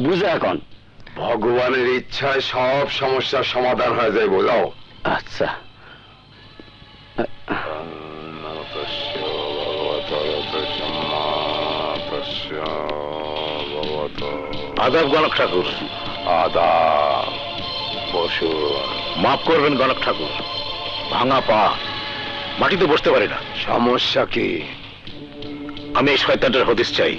বুঝে এখন ভগবানের ইচ্ছায় সব সমস্যার সমাধান হয়ে যায় বোঝাও। আচ্ছা আদাব গণক ঠাকুর। আদাব। বসু। মাফ করবেন গণক ঠাকুর, ভাঙা পা, মাটিতে বসতে পারি না। সমস্যা কি? আমি এই শয়তানটার হদিস চাই।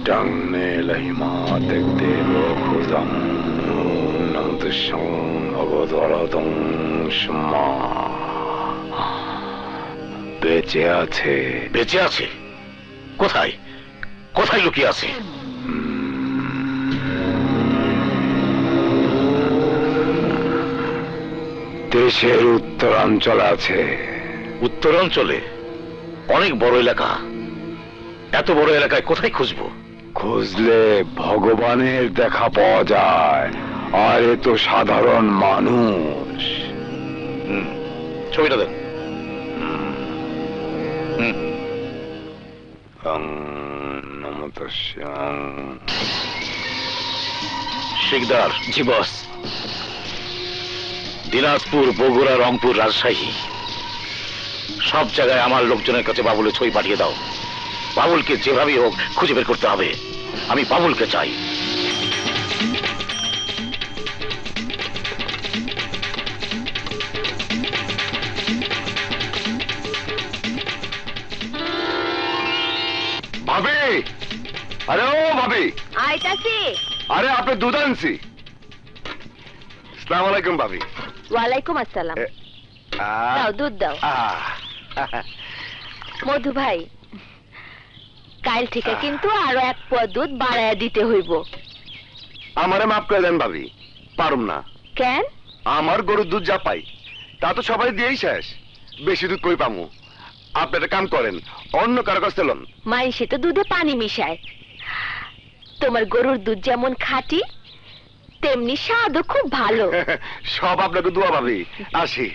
ডাংনে লাইমা দেখতে খুদাম নন্দসং ভগদরদং সমা। বেঁচে আছে। বেঁচে আছে? কোথায় কোথায় লুকিয়ে আছে? দেশের উত্তরাঞ্চলে আছে। উত্তরাঞ্চলে? অনেক বড় এলাকা, এত বড় এলাকায় কোথায় খুঁজবো? খুঁজলে ভগবানের দেখা পাওয়া যায়, আর এ তো সাধারণ মানুষ। ছবিটা দেন। শিকদার। জি বস। দিনাজপুর, বগুড়া, রংপুর, রাজশাহী সব জায়গায় আমার লোকজনের কাছে বাবুলের ছবি পাঠিয়ে দাও। বাবুলকে যেভাবেই হোক খুঁজে বের করতে হবে। আমি বাবুলকে চাই। ভাবি, আরে ও ভাবি। আইতাছি। আরে আপনি দুধ আনছি। আসসালামু আলাইকুম ভাবি। ওয়ালাইকুম আসসালাম। দাও দুধ দাও। মধু ভাই, কাল থেকে কিন্তু আরো এক পোয়া দুধ বাড়ায়া দিতে হইব। আমারে মাফ করে দেন ভাবি, পারুম না। কেন? আমার গরুর দুধ যা পাই তা তো সবাই দিয়েই শেষ। বেশি দুধ কই পামু? আপনি একটা কাম করেন, অন্য কারো কাছ থেকে লন। মাইসে তো দুধে পানি মিশায়। তোমার গরুর দুধ যেমন খাঁটি, তেমনি স্বাদও খুব ভালো। সব আপনাকে দোয়া ভাবি। আসি।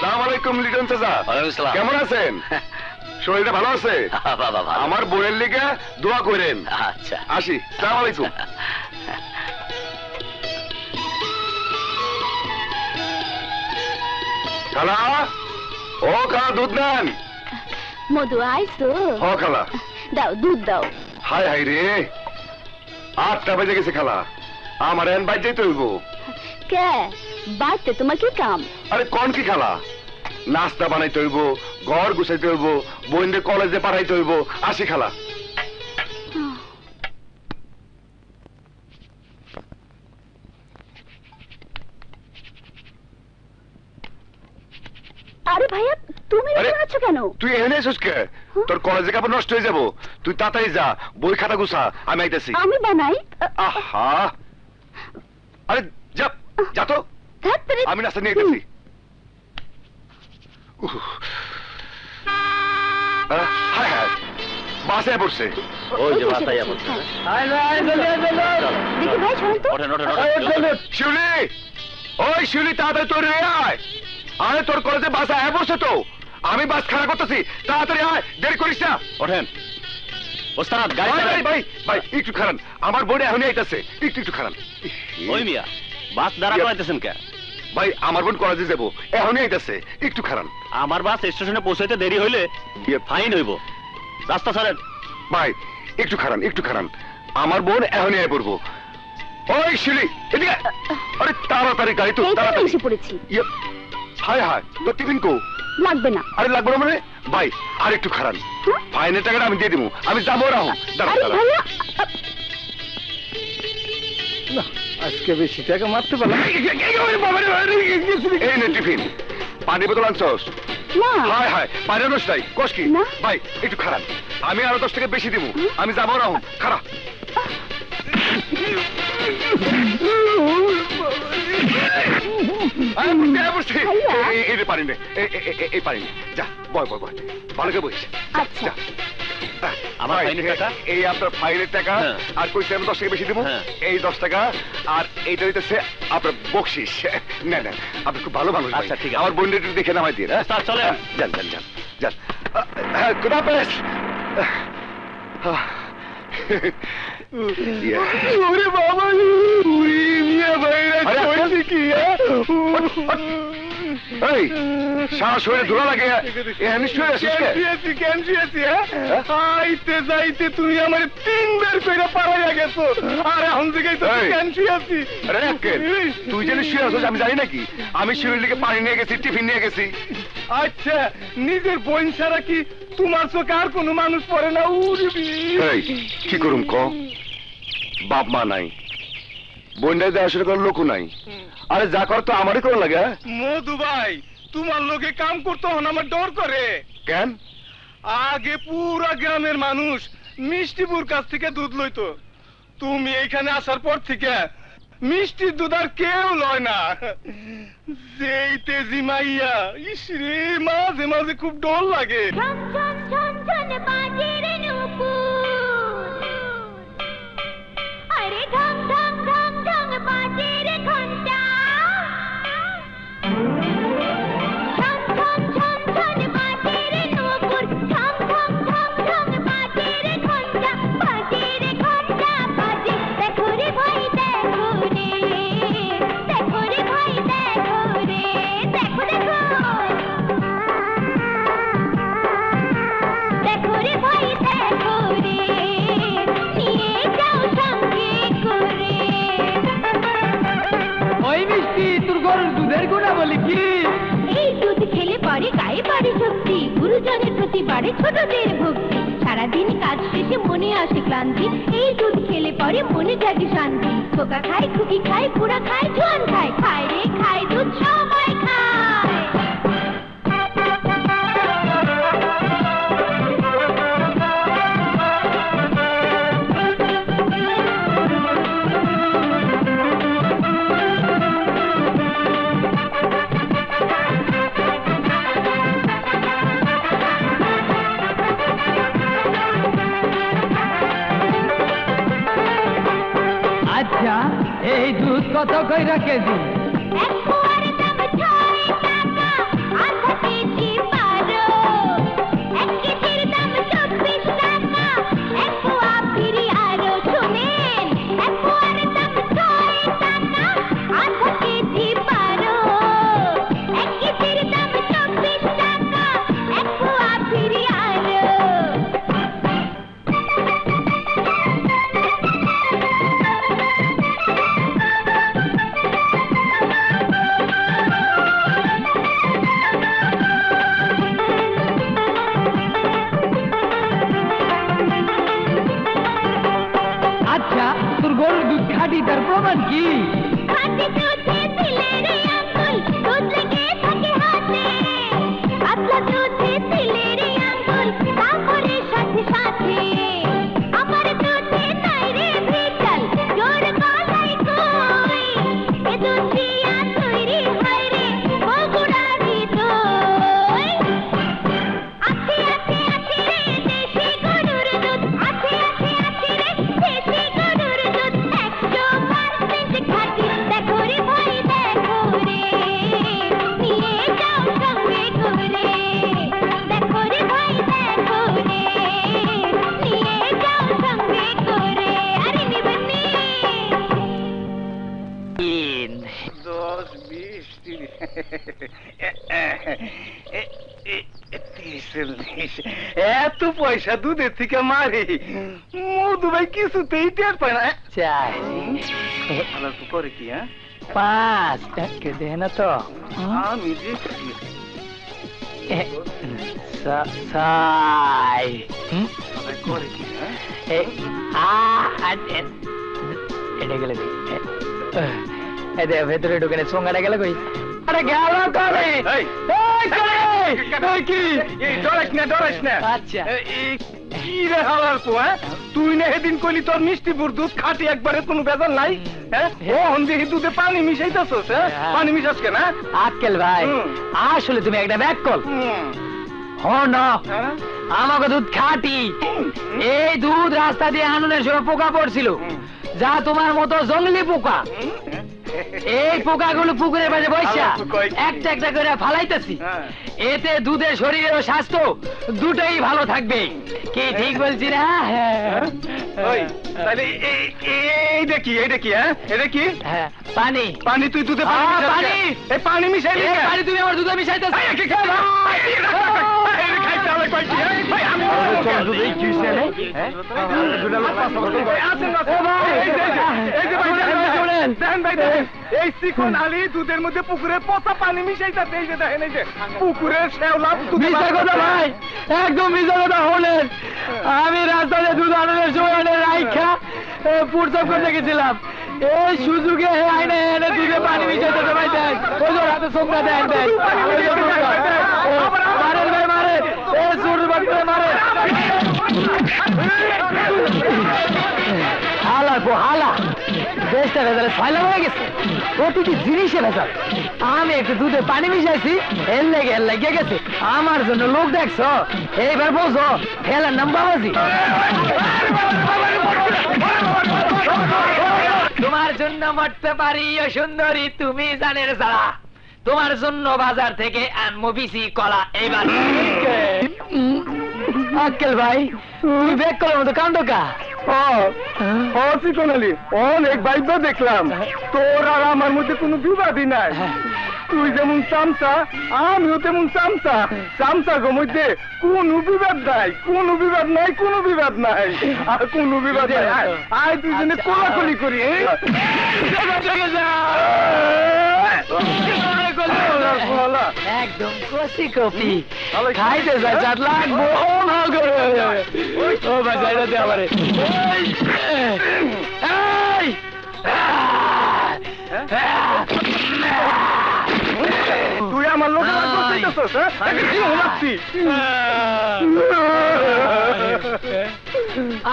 আসসালামু আলাইকুম লিটন চাচা। কেমন আছেন? শরীরটা ভালো আছে? আমার বোনের লিগে দোয়া করেন। আচ্ছা আসি। আসসালামু আলাইকুম। খালা, ও খালা দুধ নেন। মধু আইসো? ও খালা। দাও দুধ দাও। হাই হাই রে, 8টা বেজে গেছে খালা। আমার এন বাইর যাইতে হইব। কে বাইতে তোমার কি কাম? আরে কোন কি খালা, নাস্তা বানাইতে হইব, ঘর গুছাইতে হইব, বোনদের কলেজে পাঠাইতে হইব। আসি খালা। আরে ভাইয়া, তুমি আছো কেন? তুই এখানে এসেছিস কে? তোর কলেজে কাপড় নষ্ট হয়ে যাবো। তুই তাড়াতাড়ি যা, বই খাতা গুছা, আমি আইতেছি। আমি বানাই। আহা, আরে যা যা তো, আমি নাস্তা নিয়ে আইতেছি। হায় হায়, বাসে পড়ছে। ওই যে বাসায় পড়ছে। দেখি ভাই, শোনো তো। শিউলি, ওই শিউলি তাড়াতাড়ি তোর আয়। আরে তোর কলেজে বাস আয় পড়ছে তো, আমি বাস খাড়া করতেছি, তাড়াতাড়ি আয়, দেরি করিস না। ওঠেন ওস্তাদ, গাড়ি ভাই ভাই ভাই একটু খারান, আমার বোন এখনই আইতাছে, একটু একটু খারান। ওই মিয়া, বাস দাঁড়া করাইতেছেন কে? ভাই আমার বোন কলেজে যাবো, এখনই আইতাছে, একটু খারান। আমার বাস স্টেশনে পৌঁছাইতে দেরি হইলে ফাইন হইব, রাস্তা ছাড়েন। ভাই একটু খারান, একটু খারান, আমার বোন এখনই আয় পড়বো। ওই শিলি এদিকে, আরে তাড়াতাড়ি গাড়ি তো, তাড়াতাড়ি এসে পড়েছি। হায় হায়, তোর টিফিন কো? লাগবে না। আরে লাগবে না মানে ভাই আর একটু খারাপ ফাইনের টাকাটা আমি দিয়ে দিব আমি যাবো রাহুল আরে ভাইয়া, আজকে বেশি টাকা মারতে পারলাম এই নে টিফিন পানি বোতল আনছস না হায় হায় পানি আনস নাই কস কি না। ভাই একটু খারাপ আমি আরো 10 টাকা বেশি দিব আমি যাবো রাহুল খারাপ এই পানি নে এই পানি নে যা বয় বয় বয় ভালো করে বইস আচ্ছা। আমার ভাই, ফাইনের টাকা? এই আপনার ফাইনের টাকা হ্যাঁ। আর কইছে আমি 10 টাকা বেশি দেবো হ্যাঁ। এই 10 টাকা আর এইটা হইতেছে আপনার বকশিস না না আপনি খুব ভালো মানুষ ভাই। আচ্ছা, ঠিক আছে। আমার বোনটা একটু দেখে নামাই দিয়ে হ্যাঁ, স্যার, চলেন। যান যান যান যান খুদা হাফেজ ওরে বাবা উড়ি মিয়া ভাইরা আরে, কইছি কি এই সারা শরীরে ধুলা লাগে নিশ্চয়ই আসিস কে? আইতে যাইতে তুমি আমার 3 বার কইরা পারাইয়া গেছো আর এখন থেকে তো এই। ক্যান্সি আছি আরে আক্কেল, তুই জানিস শুয়ে আসছিস আমি জানি নাকি আমি শিউরির লিগে পানি নিয়ে গেছি টিফিন নিয়ে গেছি আচ্ছা নিজের বোন ছাড়া কি তোমার চোখে আর কোনো মানুষ পড়ে না উড়বি এই কি করুম ক বাপ মা নাই বোনটাই দেখাশোনা করার লোকও নাই আরে যা কর তো আমারই করা লাগে হ্যাঁ? মধু ভাই তোমার লোকে কাম করতে হন আমার ডর করে কেন আগে পুরা গ্রামের মানুষ মিষ্টিপুর কাছ থেকে দুধ লইতো তুমি এইখানে আসার পর থেকে মিষ্টির দুধ আর কেউ লয় না যেই তেজি মাইয়া ইসরে মাঝে মাঝে খুব ডর লাগে ঝন ঝন ঝন ঝন বাজে রে নূপুর, আরে ঢং ঢং ঢং ঢং বাজে রে ঘন্টা। ঝন ঝন ঝন ঝন বাজে রে নূপুর, ঝং ঝং ঝং ঝং বাজে রে ঘন্টা, বাজে রে ঘন্টা বাজে। দেখো রে ভাই দেখো রে, দেখো রে ভাই দেখো রে, দেখো দেখো। দেখো রে ভাই দেখো রে, নিয়ে যাও সঙ্গে করে। ওই মিষ্টি তোর গরুর দুধের গুণা বলি কি এই দুধ খেলে পরে গায়ে বাড়ে শক্তি, গুরুজনের প্রতি বাড়ে ছোটদের ভক্তি, সারাদিন কাজ শেষে মনে আসে ক্লান্তি, এই দুধ খেলে পরে মনে জাগে শান্তি। খোকা খায়, খুকি খায়, বুড়া খায়, জোয়ান খায়, খায় রে খায় দুধ সবাই খায়। আচ্ছা এই দুধ কত কইরা কেজি এক পোয়ার দাম 6 টাকা, আধা কেজি 12, 1 কেজির দাম 24 টাকা, এক পোয়া ফিরি আরো শুনেন। এক পোয়ার দাম 6 টাকা, আধা কেজি 12, 1 কেজির দাম 24 টাকা, এক পোয়া ফিরি আরো। আচ্ছা তোর গরুর দুধ খাঁটি তার প্রমাণ কি খাঁটি দুধে দিলে রে আঙ্গুল, দুধ লেগে থাকে হাতে। পাতলা দুধে দিলে রে আঙ্গুল, তা করে সাথে সাথে। আমার দুধে নাই রে ভেজাল, জোর গলায় কই। এ দুধ দিয়া তৈরি হয় রে বগুড়ারি দই। আছে আছে আছে রে দেশি গরুর দুধ, আছে আছে আছে রে দেশি গরুর দুধ, 100% খাঁটি। দেখো রে ভাই দেখো রে, নিয়ে যাও সঙ্গে করে। দেখো রে ভাই দেখো রে, নিয়ে যাও সঙ্গে করে। আরে নিবেন নি? 10, 20, 30, এত পয়সা দুধের থেকে মারি মধু ভাই কিছুতেই টের পায় না চাই করে কি হ্যাঁ 5 টাকা দে না তো আমি দিচ্ছি সাই এটা গেলে ভেতরে ঢুকে সোঙ্গাটা গেলে কই আরে গেল কবে ডরাইস না আচ্ছা কি রে হালার পো তুই না সেদিন কইলি তোর মিষ্টিপুর দুধ খাটি একবারে কোনো বেজাল নাই হ্যাঁ ও দেখি দুধে পানি মিশাইতেছস হ্যাঁ পানি মিশাস কেন আক্কেল ভাই আসলে তুমি একটা ব্যাক কল আমাকে দুধ খাটি এই দুধ রাস্তা দিয়ে আননের সময় পোকা পড়ছিল যা তোমার মতো জঙ্গলি পোকা এই পোকাগুলো পুকুরের পাশে বসা একটা একটা করে ফালাইতেছি এতে দুধের শরীরের স্বাস্থ্য দুটোই ভালো থাকবে কি ঠিক বলছি না তাহলে এইটা কি হ্যাঁ এটা কি পানি পানি তুই দুধে পানি এই পানি মিশাইলি পানি তুমি আমার দুধে মিশাইতেছ এই চিকন আলি দুধের মধ্যে পুকুরের পচা পানি মিশাইতে এই যে দেখেন এই যে পুকুরের শ্যাওলা মিশা কথা ভাই একদম মিশা কথা হলেন আমি রাস্তাতে দুধ আনন্দের সময় রাইখা পুরসব করতে গেছিলাম এই সুযোগে আইনে এনে দুধে পানি মিশাইতে ভাই দেন ওই যে হাতে সোমরা দেন দেন মারেন ভাই মারে এ সুর বাটে মারে হালা গো হালা দেশটা ভেজালে ছয়লা হয়ে গেছে প্রতিটি জিনিসে ভেজাল আমি একটু দুধে পানি মিশাইছি এর লেগে গেছে আমার জন্য লোক দেখছো এইবার বলছো খেলার নাম বাবাজি তোমার জন্য মরতে পারি ও সুন্দরী তুমি জানের সারা তোমার জন্য বাজার থেকে আনবো বিসি কলা এইবার আক্কেল ভাই তুমি বেক করার মতো কান্দকা চিকনালি অনেক বাইক দেখলাম তোর আর আমার মধ্যে কোনো বিবাদই নাই তুই যেমন চামচা আমিও তেমন চামচা চামচা গো মধ্যে কোনো বিবাদ নাই কোনো বিবাদ নাই কোনো বিবাদ নাই আর কোনো বিবাদ নাই আয় দুজনে কোলাকুলি করি একদম কষি কপি খাইতে যায় 4 লাখ ও বাজাইটা দে আমারে তুই আমার লোক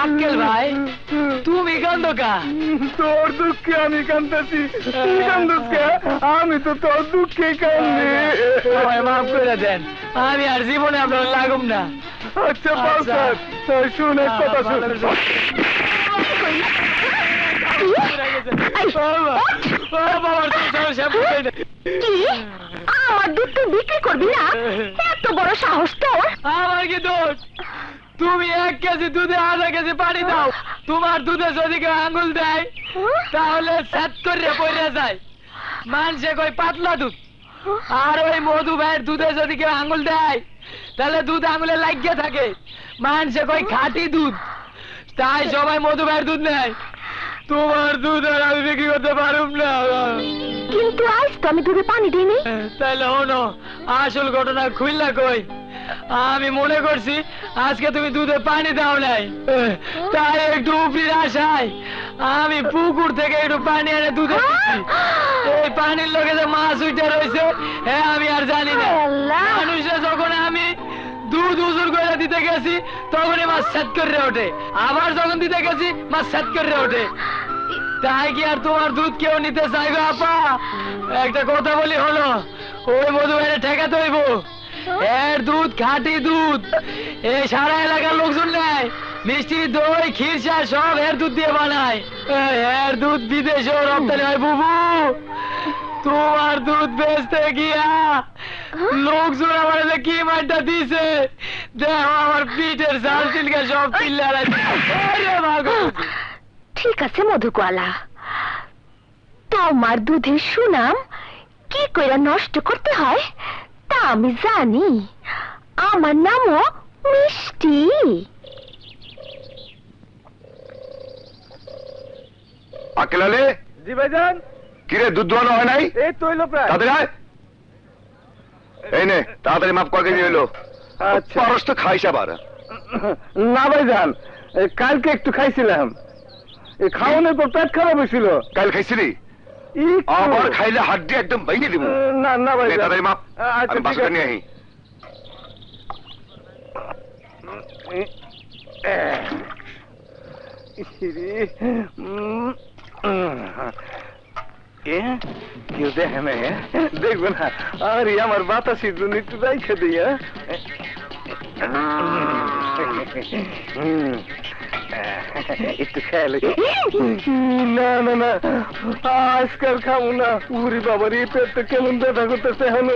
আঙ্কেল ভাই তুমি কান্দকা তোর দুঃখে আমি কান্দাছি তুই কান্দস কে আমি তো তোর দুঃখে কান্দি মাফ করে দেন আমি আর জীবনে আপনার লাগুম না আচ্ছা বাসার শুন এক কথা শুন আমার দুধ তুই বিক্রি করবি না এত বড় সাহস তোর আমার কি দোষ তুমি 1 কেজি দুধে আধা কেজি পানি দাও তোমার দুধে যদি কেউ আঙুল দেয় তাহলে 70 পড়ে যায় মানুষে কই পাতলা দুধ আর ওই মধু ভাইয়ের দুধে যদি কেউ আঙুল দেয় তাহলে দুধ আঙুলে লাগিয়ে থাকে মানুষে কই খাঁটি দুধ তাই সবাই মধু ভাইয়ের দুধ নেয় তোমার দুধ আর আমি বিক্রি করতে পারুম না কিন্তু আজ তো আমি দুধে পানি দিইনি তাহলে হনো আসল ঘটনা খুললা কই আমি মনে করছি আজকে তুমি দুধে পানি দাও নাই তাই একটু উপরির আশায় আমি পুকুর থেকে একটু পানি এনে দুধে দিচ্ছি এই পানির লগে যে মাছ উঠে রয়েছে হ্যাঁ আমি আর জানি না মানুষে যখন আমি দুধ উজুর করে দিতে গেছি তখনই মাছ সেট করে ওঠে আবার যখন দিতে গেছি মাছ সেট করে ওঠে তাই কি আর তোমার দুধ কেউ নিতে চাইবে আপা একটা কথা বলি হলো ওই মধু ভাইরে ঠেকাতে হইব এর দুধ খাঁটি দুধ এই সারা এলাকার লোকজন নেয় মিষ্টি দই ক্ষীরসা সব এর দুধ দিয়ে বানায় এর দুধ বিদেশেও রপ্তানি হয় বুবু তোমার দুধ বেচতে গিয়া লোকজন আমার কি মাইটা দিছে দেখো আমার পিঠের চাল চিলকা সব পিল্লারা ঠিক আছে মধুকলা তোমার দুধের সুনাম কি কইরা নষ্ট করতে হয় তা আমি জানি আমার নামও মিষ্টি আকেলালে জি ভাইজান কিরে দুধ দোয়ানো হয় নাই এই তো হইলো প্রায় তাদের আয় এই নে তাড়াতাড়ি মাপ কয় কেজি হইলো? আচ্ছা পারস তো খাইস আবার। না ভাইজান, কালকে একটু খাইছিলাম, এই খাওয়ানোর পর পেট খারাপ হয়েছিল। কাল খাইছিলি? একটু। আবার খাইলে হাড্ডি একদম ভেঙে দিব। না না নে ভাইজান। তাড়াতাড়ি মাপ, আচ্ছা আমি ঠিক বাসাটা আছে। নিয়ে আহি। কেউ দেখে না, দেখবে না। আরে আমার বাতাসের জন্য একটু রাইখে দিয়া। একটু খেয়াল। না না না, আজকাল খাবো না। উরি বাবার এই পেটটা কেমন ব্যথা করতেছে এখন।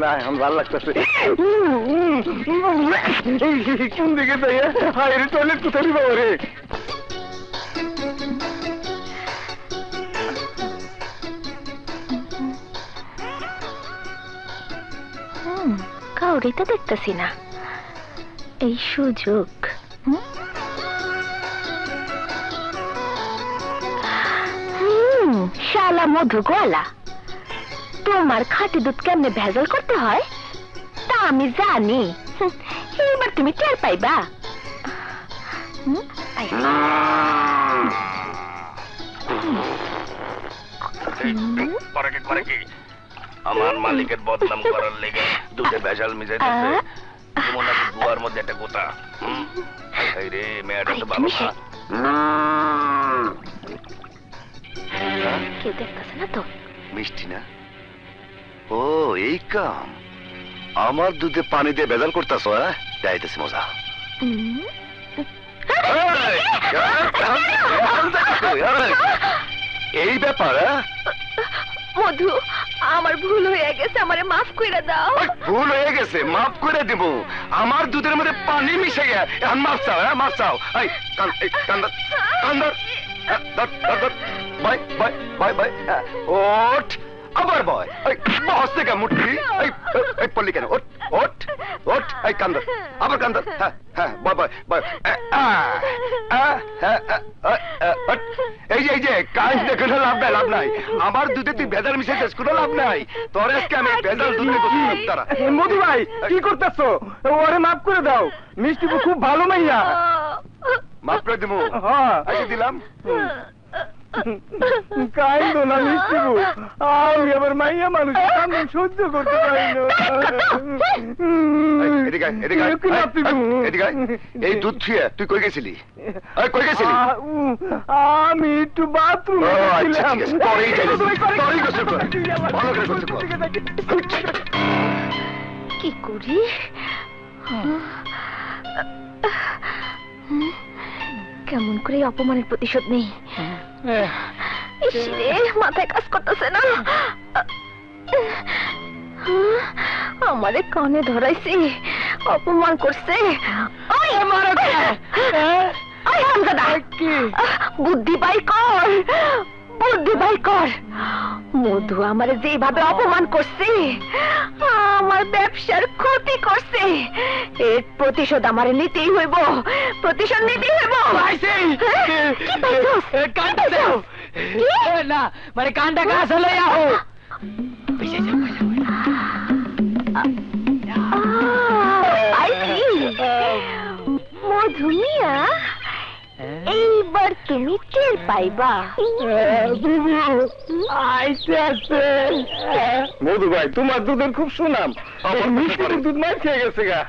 না এখন ভালো লাগতেছে। কোন দিকে যাই? হায় রে, টয়লেট কোথায় বাবা রে? কাউরি তো দেখতেছি না, এই সুযোগ। শালা মধু গোয়ালা, তোমার খাঁটি দুধ কেমনে ভেজাল করতে হয় তা আমি জানি। এবার তুমি টের পাইবা। আমার মালিকের বদনাম করার লেগে দুধে ভেজাল মিশাইতেছে। তোমার নাকি গুয়ার মধ্যে একটা গোতা। রে মেয়েটা তো ভালো না। কেউ দেখতেছে না তো? মিষ্টি না? ও এই কাম, আমার দুধে পানি দিয়ে ভেজাল করতেছ? যাইতেছি মজা। এই ব্যাপার? মধু, আমার ভুল হয়ে গেছে, আমারে মাফ করে দাও। ভুল হয়ে গেছে, মাফ করে দেব। আমার দুধের মধ্যে পানি মিশে গিয়ে এখন মাফ চাও? মাফ চাও? Bye bye bye bye. ওঠ, আবার বয়। বস থেকে মুঠি পড়লি কেন? ওঠ ওঠ ওঠ, এই কান্দর, আবার কান্দর। হ্যাঁ হ্যাঁ, বয় বয় বয়। এই যে কাজ দেখে লাভ নাই, লাভ নাই। আমার দুধে তুই ভেজাল মিশাইছিস, কোনো লাভ নাই। তোর আজকে আমি ভেজাল দুধ তারা। মধু ভাই কি করতেছ? ওরে মাফ করে দাও, মিষ্টি খুব ভালো মাইয়া। মাফ করে দিব? হ্যাঁ দিলাম। কাইন্দ না মিষ্টি, আমি আবার মাইয়া মানুষ, কান্দন সহ্য করতে পারি না। এই দুধ ছুঁয়ে তুই কই গেছিলি? কই গেছিলি? আমি একটু বাথরুমে গেছিলাম। কি করি? কেমন করে এই অপমানের প্রতিশোধ নেই? ইসরে, মাথায় কাজ করতেছে না। আমারে কানে ধরাইছি, অপমান করছে। বুদ্ধি বাই কর, বুদ্ধি বাই কর। মধু আমারে যেভাবে অপমান করছে, আমার ব্যবসার ক্ষতি করছে, এর প্রতিশোধ আমারে নিতেই হইব, প্রতিশোধ নিতেই হইব। কানটা দাও না, মানে কানটা কাছে লইয়া হো। মধু মিয়া, এইবার তুমি টের পাইবা। মধু ভাই, তোমার দুধের খুব সুনাম। মিষ্টির দুধ মার খেয়ে গেছে গা।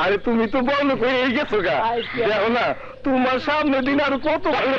আরে তুমি তো বন্ধ করে গেছো গা। দেখো না, তোমার সামনে দিন আরো কত ভালো।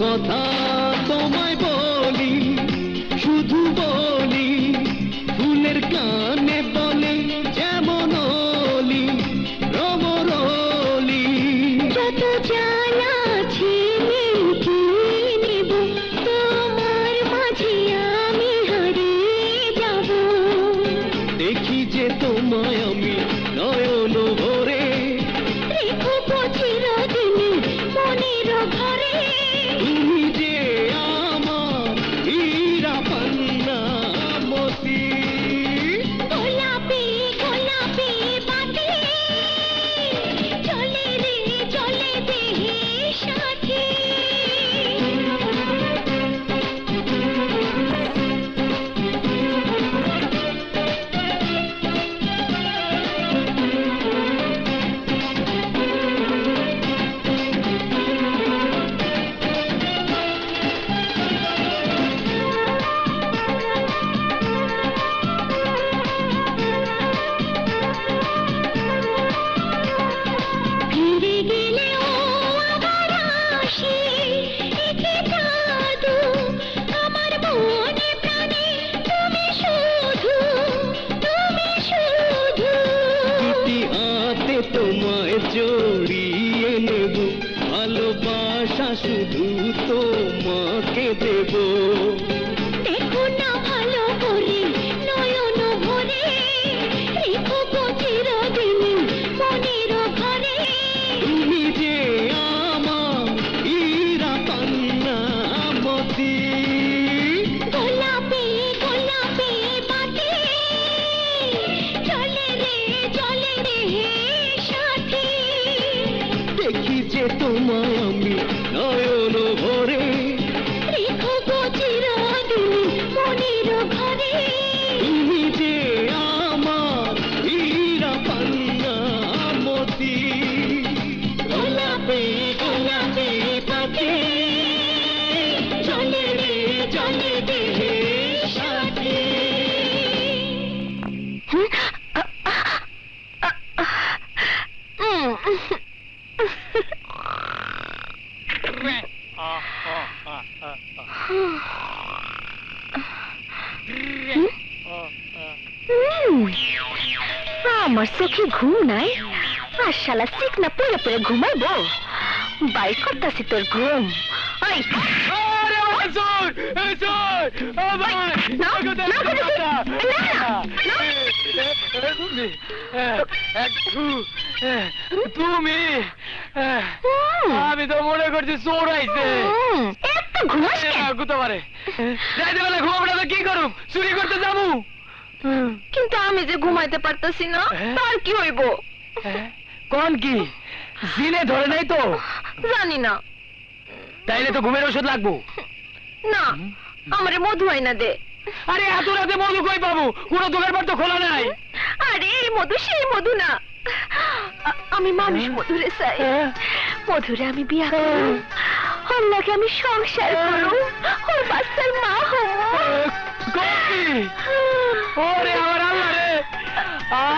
কথা তোমায় বলি, শুধু বলি, ফুলের কানে বলে যেমন অলি রমরলি। যত জ্বালা আছে কি নেব, তোমার মাঝে আমি হারিয়ে যাব। দেখি যে তোমায় আমি নয়ন ভরে, রেখো চিরদিন মনের ঘরে। তুমি যে আমার হীরা পান্না মতি। গোলাপি গোলাপি বাতি, চলে রে চলে দেহে সাথী। ফিরে গেলে ও আবার আসে, একে জাদু আমার মনে প্রাণে। তুমি শুধু, তুমি শুধু। দুটি হাতে তোমায় জড়িয়ে নেব, ভালোবাসা শুধু তোমাকে দেব। দেখো না ভালো করে নয়ন ভরে, রেখো চিরদিন মনের ঘরে। তুমি যে আমার হীরা পান্না মতি। গোলাপি গোলাপি বাতি, চলে রে চলে দেহে সাথী। দেখি যে তোমায় আমি নয়ন ভরে, রেখো চিরদিন মনের ঘরে। তুমি যে আমার হীরা পান্না মতি। গোলাপি গোলাপি পাখি, চলে রে চলে দেহে সাথী। আমার চোখে ঘুম নাই, আর শালা চিকনা পড়ে পড়ে ঘুমাইবো। বাই করতাছি তোর ঘুম। ওই আরে আসুন আসুন ও ভাই না, না, তুমি আমি তো মনে করছি চোর আইছে এত ঘুমাস কেন? গুতে পারে রাইতে বেলা ঘুমাবো না তো কি করুম, চুরি করতে যাবো। কিন্তু আমি যে ঘুমাইতে পারতাছি না, তার কি হইব? কোন কি জিনে ধরে নাই তো? জানি না। তাইলে তো ঘুমের ওষুধ লাগবো। না, আমারে মধু আইনা দে। আরে এত রাতে মধু কই পাবো? কোনো দোকানপাট তো খোলা নাই। আরে এই মধু সেই মধু না, আমি মানুষ মধুরে চাই। মধুরে আমি বিয়া করব, ওর লাগে আমি সংসার করব, ওর বাচ্চার মা হব। ওরে আমার আল্লাহ রে,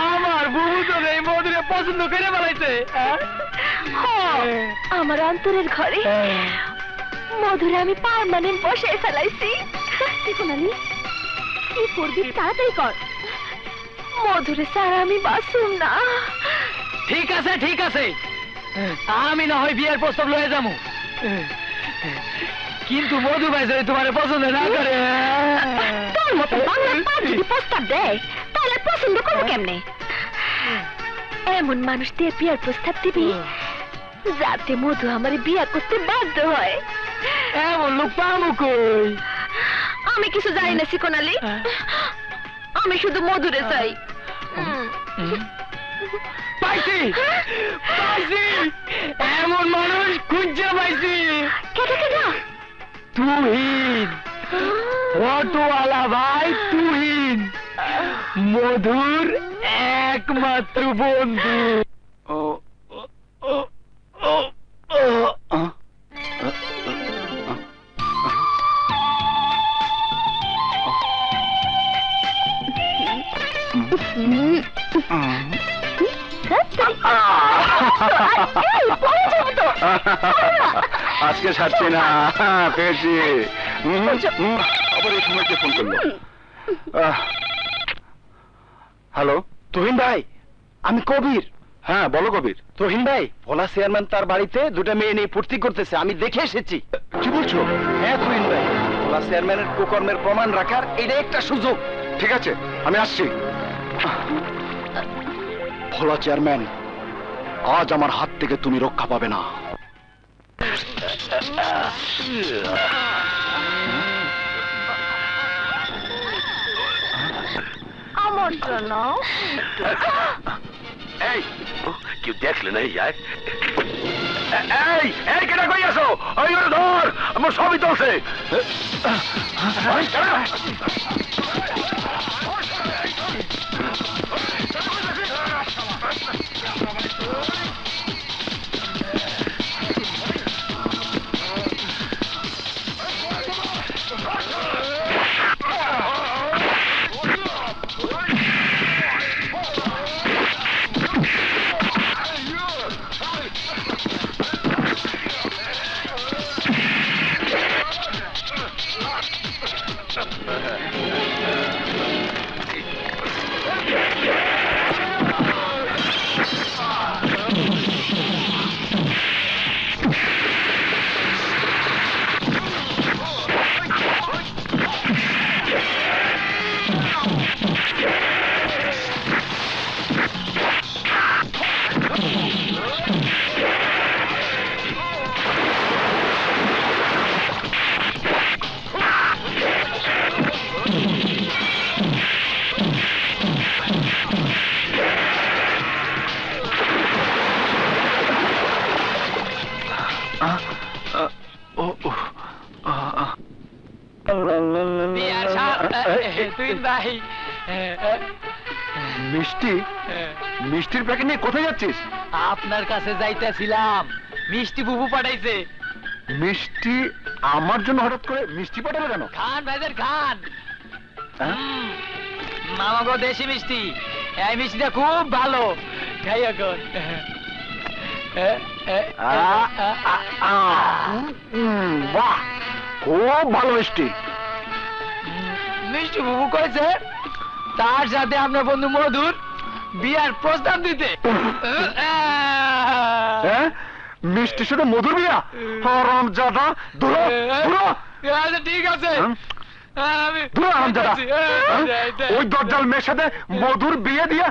আমার বুবু তো এই মধুরে পছন্দ করে ফেলাইছে। আমার অন্তরের ঘরে মধুরে আমি পার্মানেন্ট বসায় ফেলাইছি। সোনালি, কি করবি তাড়াতাড়ি কর, মধুরে ছাড়া আমি বাঁচুম না। ঠিক আছে ঠিক আছে, আমি না হয় বিয়ের প্রস্তাব লয়ে যাবো, কিন্তু মধু ভাই যদি তোমার পছন্দ না করে। তোর মতো বাংলা পাঁচ যদি প্রস্তাব দেয় তাহলে পছন্দ করবো কেমনে? এমন মানুষ দিয়ে বিয়ার প্রস্তাব দিবি যাতে মধু আমার বিয়া করতে বাধ্য হয়। এমন লোক পাবো কই? আমি কিছু জানি না সিকোনালি, আমি শুধু মধুরে চাই। পাইছি পাইছি, এমন মানুষ খুঁজে পাইছি। কেটা কেটা? তুহিন, অটোওয়ালা ভাই তুহিন, মধুর একমাত্র বন্ধু। আজকে ছাড়ছি না, পেয়েছি। আবার এই সময়কে ফোন করলো। হ্যালো তুহিন ভাই, আমি কবির। হ্যাঁ বলো কবির। তুহিন ভাই, ভোলা চেয়ারম্যান তার বাড়িতে দুটো মেয়ে নিয়ে ফুর্তি করতেছে, আমি দেখে এসেছি। কি বলছো? হ্যাঁ তুহিন ভাই, ভোলা চেয়ারম্যানের কুকর্মের প্রমাণ রাখার এটা একটা সুযোগ। ঠিক আছে, আমি আসছি। ভোলা চেয়ারম্যান, আজ আমার হাত থেকে তুমি রক্ষা পাবে না। আমার জন্য এই কেউ দেখলে না? এই এই কেনা কই আসো? ওই ওরে ধর, আমার সবই চলছে। তুহিন ভাই, মিষ্টি, মিষ্টির প্যাকেট নিয়ে কোথায় যাচ্ছিস? আপনার কাছে যাইতেছিলাম, মিষ্টি বুবু পাঠাইছে। মিষ্টি আমার জন্য হঠাৎ করে মিষ্টি পাঠাবে কেন? খান ভাইদের খান, মামাগো দেশি মিষ্টি, এই মিষ্টিটা খুব ভালো, খাই এখন। বাহ, খুব ভালো মিষ্টি। মিষ্টি বুবু কয়েছে তার সাথে আপনার বন্ধু মধুর বিয়ার প্রস্তাব দিতে। হ্যাঁ, মিষ্টির সাথে মধুর বিয়া? হারামজাদা, ধরো ধরো। আচ্ছা ঠিক আছে, আমি ধরো হারামজাদা। ওই দজ্জাল মেয়ের সাথে মধুর বিয়ে দিয়ে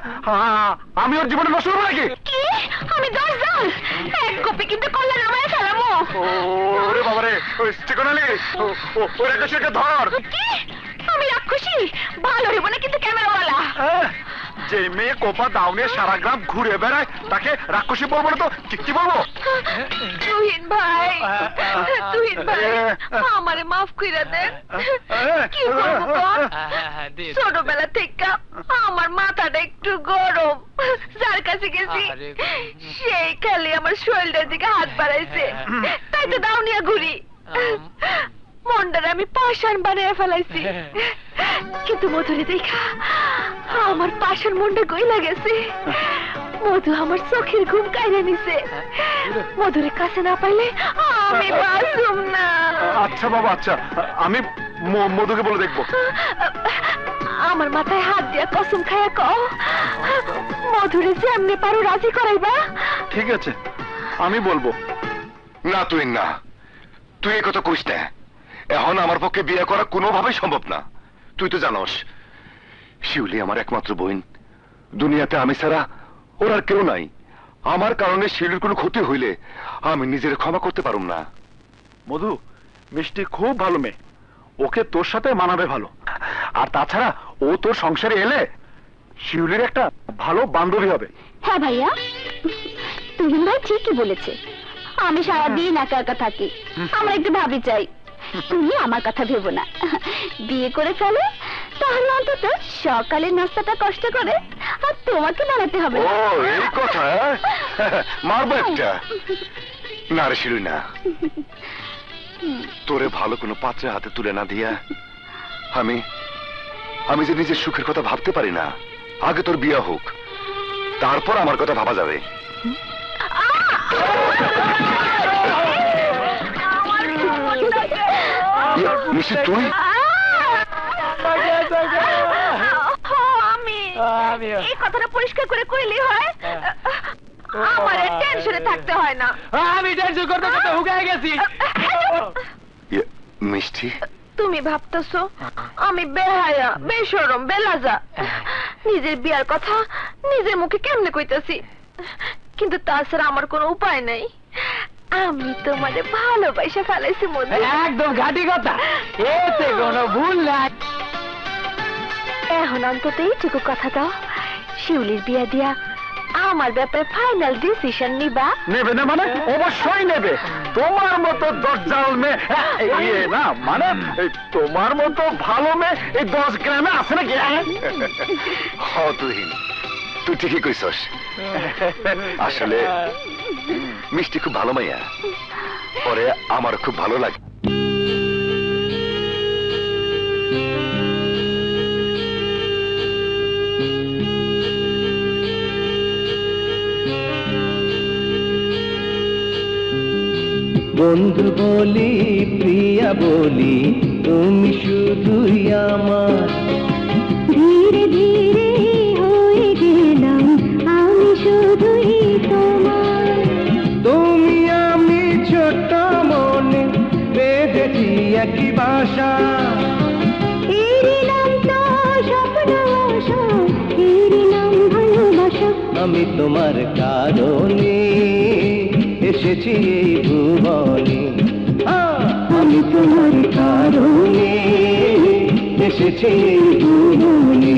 আমি ওর জীবনে নষ্ট করবো নাকি? কি? আমি দশজন এক কপি কিন্তু করলে নামায় ফেলামো। ওরে বাবারে, ওই চিকনালি, ওই রাক্ষসীকে ধর। কি? আমি রাক্ষসী? ভালো হইব না কিন্তু ক্যামেরাওয়ালা। যে মেয়ে কোপা দাউনে সারা গ্রাম ঘুরে বেড়ায় তাকে রাক্ষসী বলবো না তো কি বলবো? তুহিন ভাই, তুহিন ভাই, আমারে মাফ কইরা দেন। কি বলবো কর? ছোটবেলা থেকে আমার মাথাটা একটু গরম, যার কাছে গেছি সেই খালি আমার শরীরের দিকে হাত বাড়াইছে, তাই তো দাউনিয়া ঘুরি। মন্ডারে আমি পাষাণ বানিয়ে ফেলাইছি, কিন্তু মধুরে দেখা আমার পাষাণ মন্ডা গইলা গেছে। মধু আমার চোখের ঘুম কাইরে নিছে। মধুরে কাছে না পাইলে আমি বাঁচুম না। আচ্ছা বাবা, আচ্ছা, আমি মধুকে বলে দেখবো। আমার মাথায় হাত দিয়া কসম খাইয়া কও, মধুরে যেমনি পারো রাজি করাইবা। ঠিক আছে, আমি বলবো। না তুই না, তুই এই কথা কইস না। এখন আমার পক্ষে বিয়ে করা কোনোভাবেই সম্ভব না। তুই তো জানোস শিউলি আমার একমাত্র বোন, দুনিয়াতে আমি ছাড়া ওর আর কেউ নাই। আমার কারণে শিউলির কোনো ক্ষতি হইলে আমি নিজের ক্ষমা করতে পারুম না। মধু, মিষ্টি খুব ভালো মেয়ে, ওকে তোর সাথে মানাবে ভালো। আর তাছাড়া ও তোর সংসারে এলে শিউলির একটা ভালো বান্ধবী হবে। হ্যাঁ ভাইয়া, তুহিন ভাই ঠিকই বলেছে। আমি সারাদিন একা একা থাকি, আমার একটু ভাবি চাই। তুমি আমার কথা ভেবো না, বিয়ে করে ফেলে তাহলে অন্তত সকালের নাস্তাটা কষ্ট করে আর তোমাকে বানাতে হবে। ও এই কথা, মারবো একটা। না রে শিলু না, তোরে ভালো কোনো পাত্রে হাতে তুলে না দিয়া আমি যে নিজের সুখের কথা ভাবতে পারি না। আগে তোর বিয়ে হোক, তারপর আমার কথা ভাবা যাবে। মিষ্টি তুই? আমি এই কথাটা পরিষ্কার করে কইলি হয়, আমার টেনশনে থাকতে হয় না। আমি টেনশন করতে করতে হুগায় গেছি। মিষ্টি, তুমি ভাবতেছো আমি বেহায়া, বেশরম, বেলাজা, নিজের বিয়ার কথা নিজের মুখে কেমনে কইতাছি, কিন্তু তাছাড়া আমার কোনো উপায় নাই। আমি তোমারে ভালোবাসা ফেলাইছি মধু। একদম ঘাটি কথা, এতে কোনো ভুল নাই। এখন অন্তত এইটুকু কথা দাও, শিউলির বিয়া দিয়া আমার ব্যাপারে ফাইনাল ডিসিশন নিবা। নেবে না মানে? অবশ্যই নেবে। তোমার মতো দজ্জাল মেয়ে না, মানে তোমার মতো ভালো মেয়ে এই 10 গ্রামে আছে নাকি? তুই ঠিকই কইছস। আসলে মিষ্টি খুব ভালো মাইয়া, পরে আমার খুব ভালো লাগে। বন্ধু বলি, প্রিয়া বলি, তুমি শুধুই আমার। ধীরে ধীরে হয়ে গেলাম আমি শুধুই তোমার। তুমি আমি ছোট মনে বেঁধেছি একই বাসা। এরই নাম তো স্বপ্ন আশা, এরই নাম ভালোবাসা। আমি তোমার কারণে এসেছি এই ভুবনে। আমি তোমার কারণে এসেছি এই ভুবনে।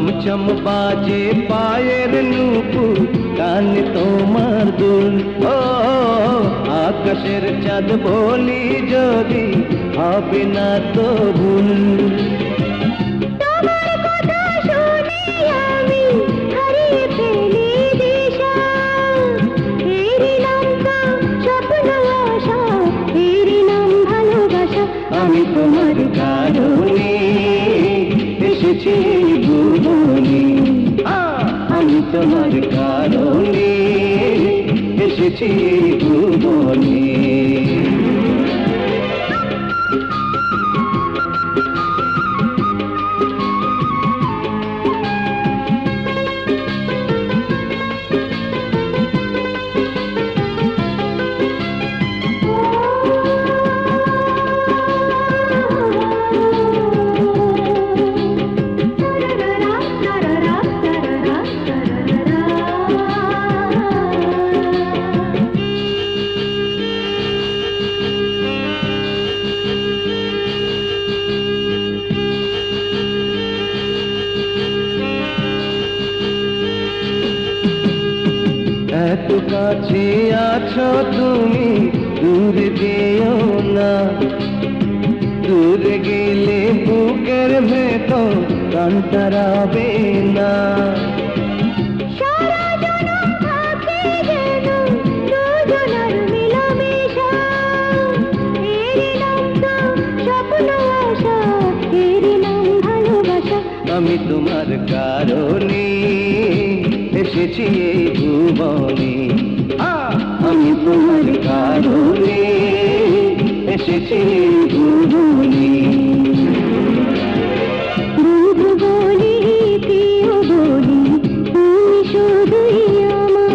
চমচম বাজে পায়ের নুপুর কানে তোমার দুল ও আকাশের চাঁদ বলি যদি হবে না তো ভুল তোমার কথা শুনে আমি হারিয়ে ফেলি দিশা এরই নাম তো স্বপ্ন আশা এরই নাম ভালোবাসা আমি তোমার কারণে এসেছি ভুবনে আমি তোমার কারণে এসেছি ভুবনে এত কাছে আছো তুমি দূরে যেও না দূরে গেলে বুকের ভেতর প্রাণটা রবে না সারা জনম থাকে যেন দুজনের মিলামেশা এরই নাম তো স্বপ্ন আশা এরই নাম ভালোবাসা আমি তোমার কারণে এসেছি এই ভুবনে আমি তোমার কারণে এসেছি এই ভুবনে বন্ধু বলি প্রিয় বলি তুমি শুধুই আমার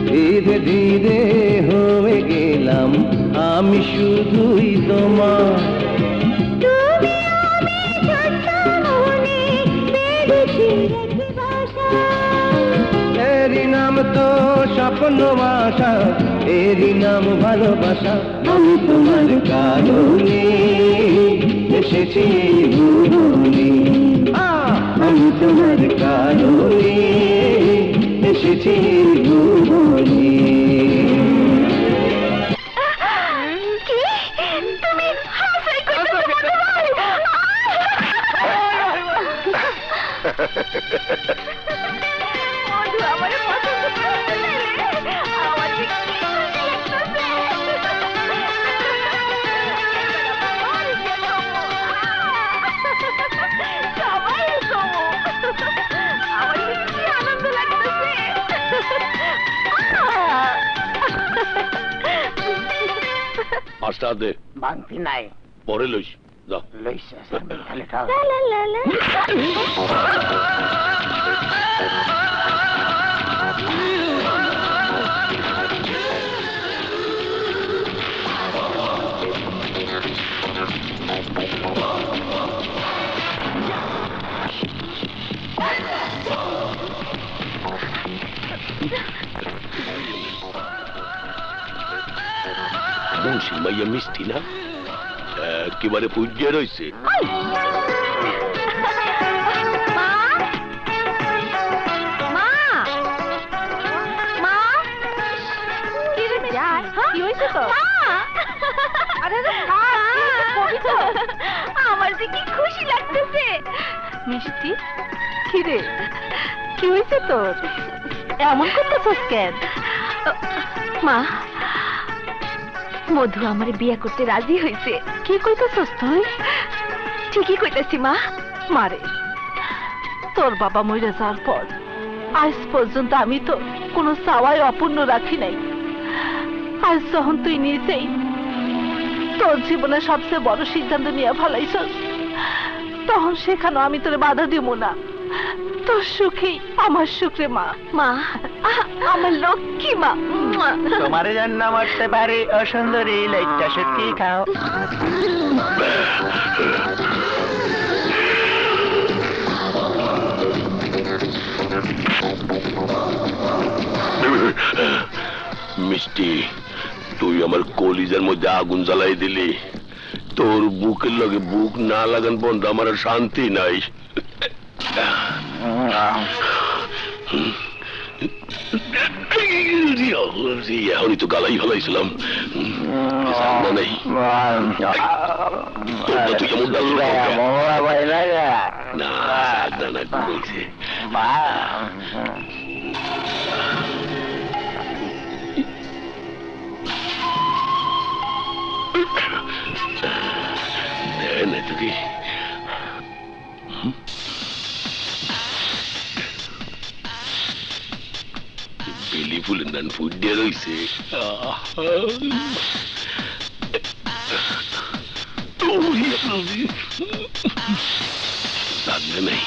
ধীরে ধীরে হয়ে গেলাম আমি শুধুই তোমার তুমি আমি ছোট্ট মনে বেঁধেছি রেখে বাসা এরই নাম তো স্বপ্ন আশা এরই নাম ভালোবাসা আমি তোমার কারণে এসেছি এই ভুবনে আমি তোমার কারণে এসেছি এই ভুবনে কি তুমি হাসাই করতেছো মধু আমারে পছন্দ করতে আমার যে কি খুশি লাগতেছে সবাই এসো আমার যে কি আনন্দ লাগতেছে পাঁচটা দে বাংতি নাই পরে লইস যা লইছে খালি খাও লা লা লা মুন্সি মাইয়া মিষ্টি না একেবারে পুজে রয়েছে আমার যে কি খুশি লাগতেছে মিষ্টি কি রে কি হয়েছে তোর এমন করতেছস কেন মা মধু আমার বিয়ে করতে রাজি হয়েছে কি কইতেছস তুই ঠিকই কইতেছি মা মারে তোর বাবা মরে যাওয়ার পর আজ পর্যন্ত আমি তো কোনো চাওয়াই অপূর্ণ রাখি নাই আজ যখন তুই নিজেই তোর জীবনের সবচেয়ে বড় সিদ্ধান্ত নিয়ে ফেলাইছস তখন সেখানে আমি তোরে বাধা দিব না তোর সুখেই আমার সুখ রে মা মা আমার লক্ষ্মী মা তোমার জন্য মরতে পারি অসুন্দরী লাইটটা সত্যি খাও মিষ্টি তুই আমার কলিজার মধ্যে আগুন জ্বালাই দিলি তোর বুকের লগে বুক না লাগান পর্যন্ত আমার আর শান্তি নাই এখনই তো গালাই ফেলাইছিলাম না নেই তুই এমন না ঘুমাইছে না তুই বেলি ফুলের নান ফুটে রয়েছে নাই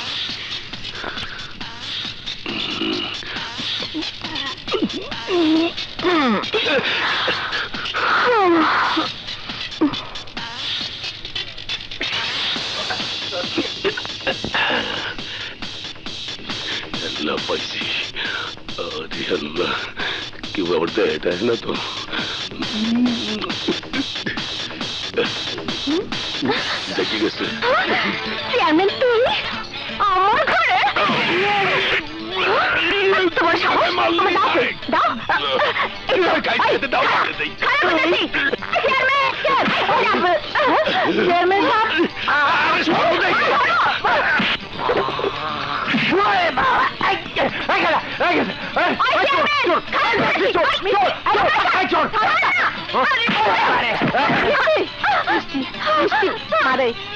আল্লাহ পাইছি আরে আল্লাহ কেউ আবার দেয় না তো দেখি গেছে চেয়ারম্যান তুই আমার ঘরে তোমার সাহস দাও চেয়ারম্যান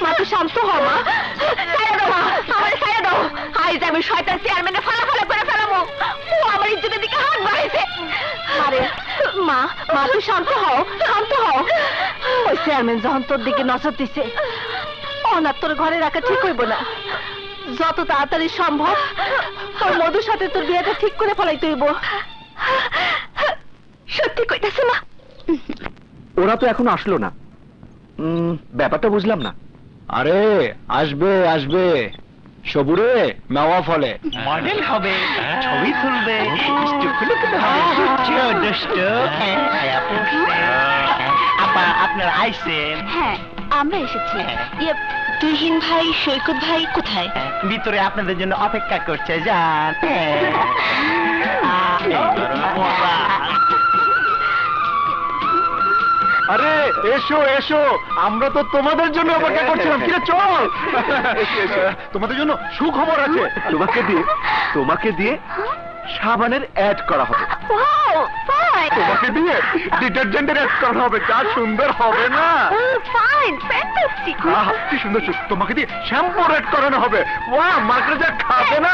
মাথা শান্ত হও মা দাও আজ আমি শয়তান চেয়ারম্যানে ফালাফালা করে ফেলাবো ও আমার ইজ্জতের দিকে হাত বাড়াইছে আরে মা তুই শান্ত হও ওই চেয়ারম্যান যখন তোর দিকে নজর দিছে অনাথ তোর ঘরে রাখা ঠিক হইব না যত তাড়াতাড়ি সম্ভব তোর মধুর সাথে তোর বিয়েটা ঠিক করে ফেলাইতে হইব সত্যি কইতাছ না ওরা তো এখনো আসলো না ব্যাপারটা বুঝলাম না আরে আসবে সবুরে মেওয়া ফলে মডেল হবে ছবি তুলবে আপনার আইসেন হ্যাঁ আমরা এসেছি তুহিন ভাই সৈকত ভাই কোথায় ভিতরে আপনাদের জন্য অপেক্ষা করছে যান আরে এসো আমরা তো তোমাদের জন্য অপেক্ষা করছিলাম কিরে চল তোমাদের জন্য সুখবর আছে তোমাকে দিয়ে সাবানের অ্যাড করা হবে তোমাকে দিয়ে ডিটারজেন্টের অ্যাড করা হবে যা সুন্দর হবে না কি সুন্দর তোমাকে দিয়ে শ্যাম্পুর অ্যাড করানো হবে ওয়াও মার্কেটে যা খাবে না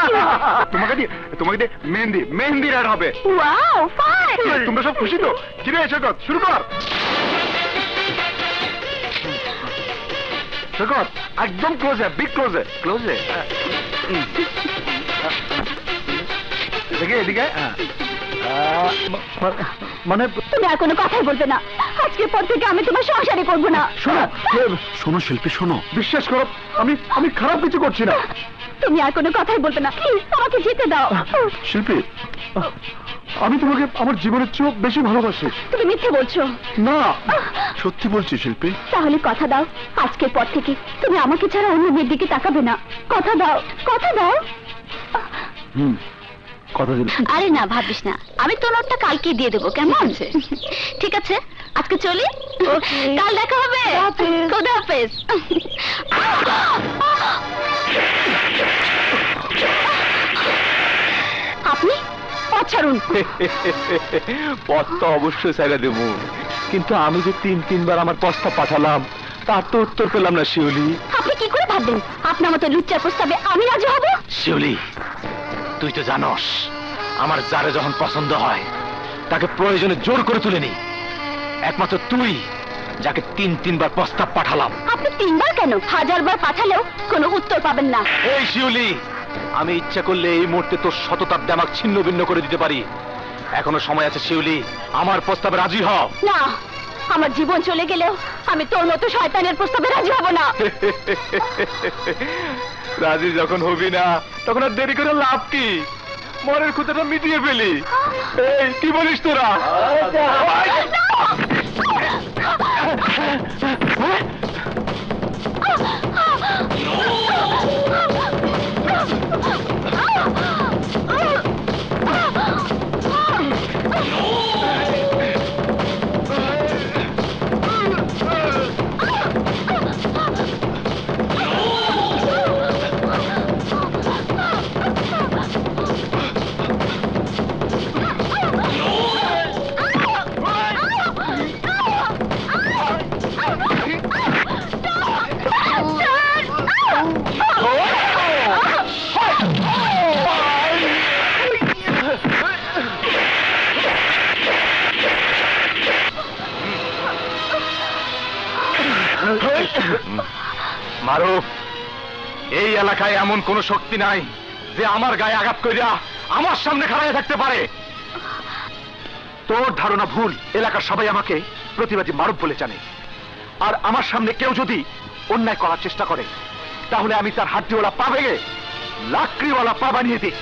তোমাকে দিয়ে মেহেন্দির অ্যাড হবে তোমরা সব খুশি তো কিরে এসো শুরু কর একদম ক্লোজে বিগ ক্লোজে এদিকে মানে তুমি আর কোনো কথাই বলবে না আজকের পর থেকে আমি তোমার সংসারই করবো না শোনো শিল্পী শোনো বিশ্বাস করো আমি খারাপ কিছু করছি না তুমি আর কোনো কথাই বলবে না প্লিজ আমাকে যেতে দাও শিল্পী আমি তোমাকে আমার জীবনের চেয়েও বেশি ভালোবাসি তুমি মিথ্যে বলছো না সত্যি বলছি শিল্পী তাহলে কথা দাও আজকের পর থেকে তুমি আমাকে ছাড়া অন্য মেয়ের দিকে তাকাবে না কথা দাও কথা দিল আরে না ভাবিস না আমি তোর নোটটা কালকে দিয়ে দেবো কেমন ঠিক আছে আজকে চলি কাল দেখা হবে খোদা হাফেজ আপনি ছাড়ুন পথ তো অবশ্যই ছেড়ে দেব কিন্তু আমি যে তিনবার আমার প্রস্তাব পাঠালাম তার তো উত্তর পেলাম না শিউলি আপনি কি করে ভাববেন আপনার মতো লুচ্চার প্রস্তাবে আমি রাজি হব শিউলি তুই তো জানোস আমার যারে যখন পছন্দ হয় তাকে প্রয়োজনে জোর করে তুলে নি একমাত্র তুই যাকে তিনবার প্রস্তাব পাঠালাম আপনি 3 বার কেন 1000 বার পাঠালেও কোনো উত্তর পাবেন না এই শিউলি আমি ইচ্ছা করলে এই মুহূর্তে তোর সততার দামাক ছিন্ন ভিন্ন করে দিতে পারি এখনো সময় আছে শিউলি আমার প্রস্তাবে রাজি হও না আমার জীবন চলে গেলেও আমি তোর মতো শয়তানের প্রস্তাবে রাজি হব না রাজি যখন হবি না তখন আর দেরি করে লাভ কি মনের খুঁতেটা মিটিয়ে ফেলি এই কি বলিস তোরা মারুফ, এই এলাকায় এমন কোন শক্তি নাই যে আমার গায়ে আঘাত কইরা আমার সামনে খাড়ায় থাকতে পারে। তোর ধারণা ভুল। এলাকার সবাই আমাকে প্রতিবাদী মারুফ বলে জানে, আর আমার সামনে কেউ যদি অন্যায় করার চেষ্টা করে তাহলে আমি তার হাড্ডিওয়ালা পা ভেঙে লাকড়িওয়ালা পা বানিয়ে দিই।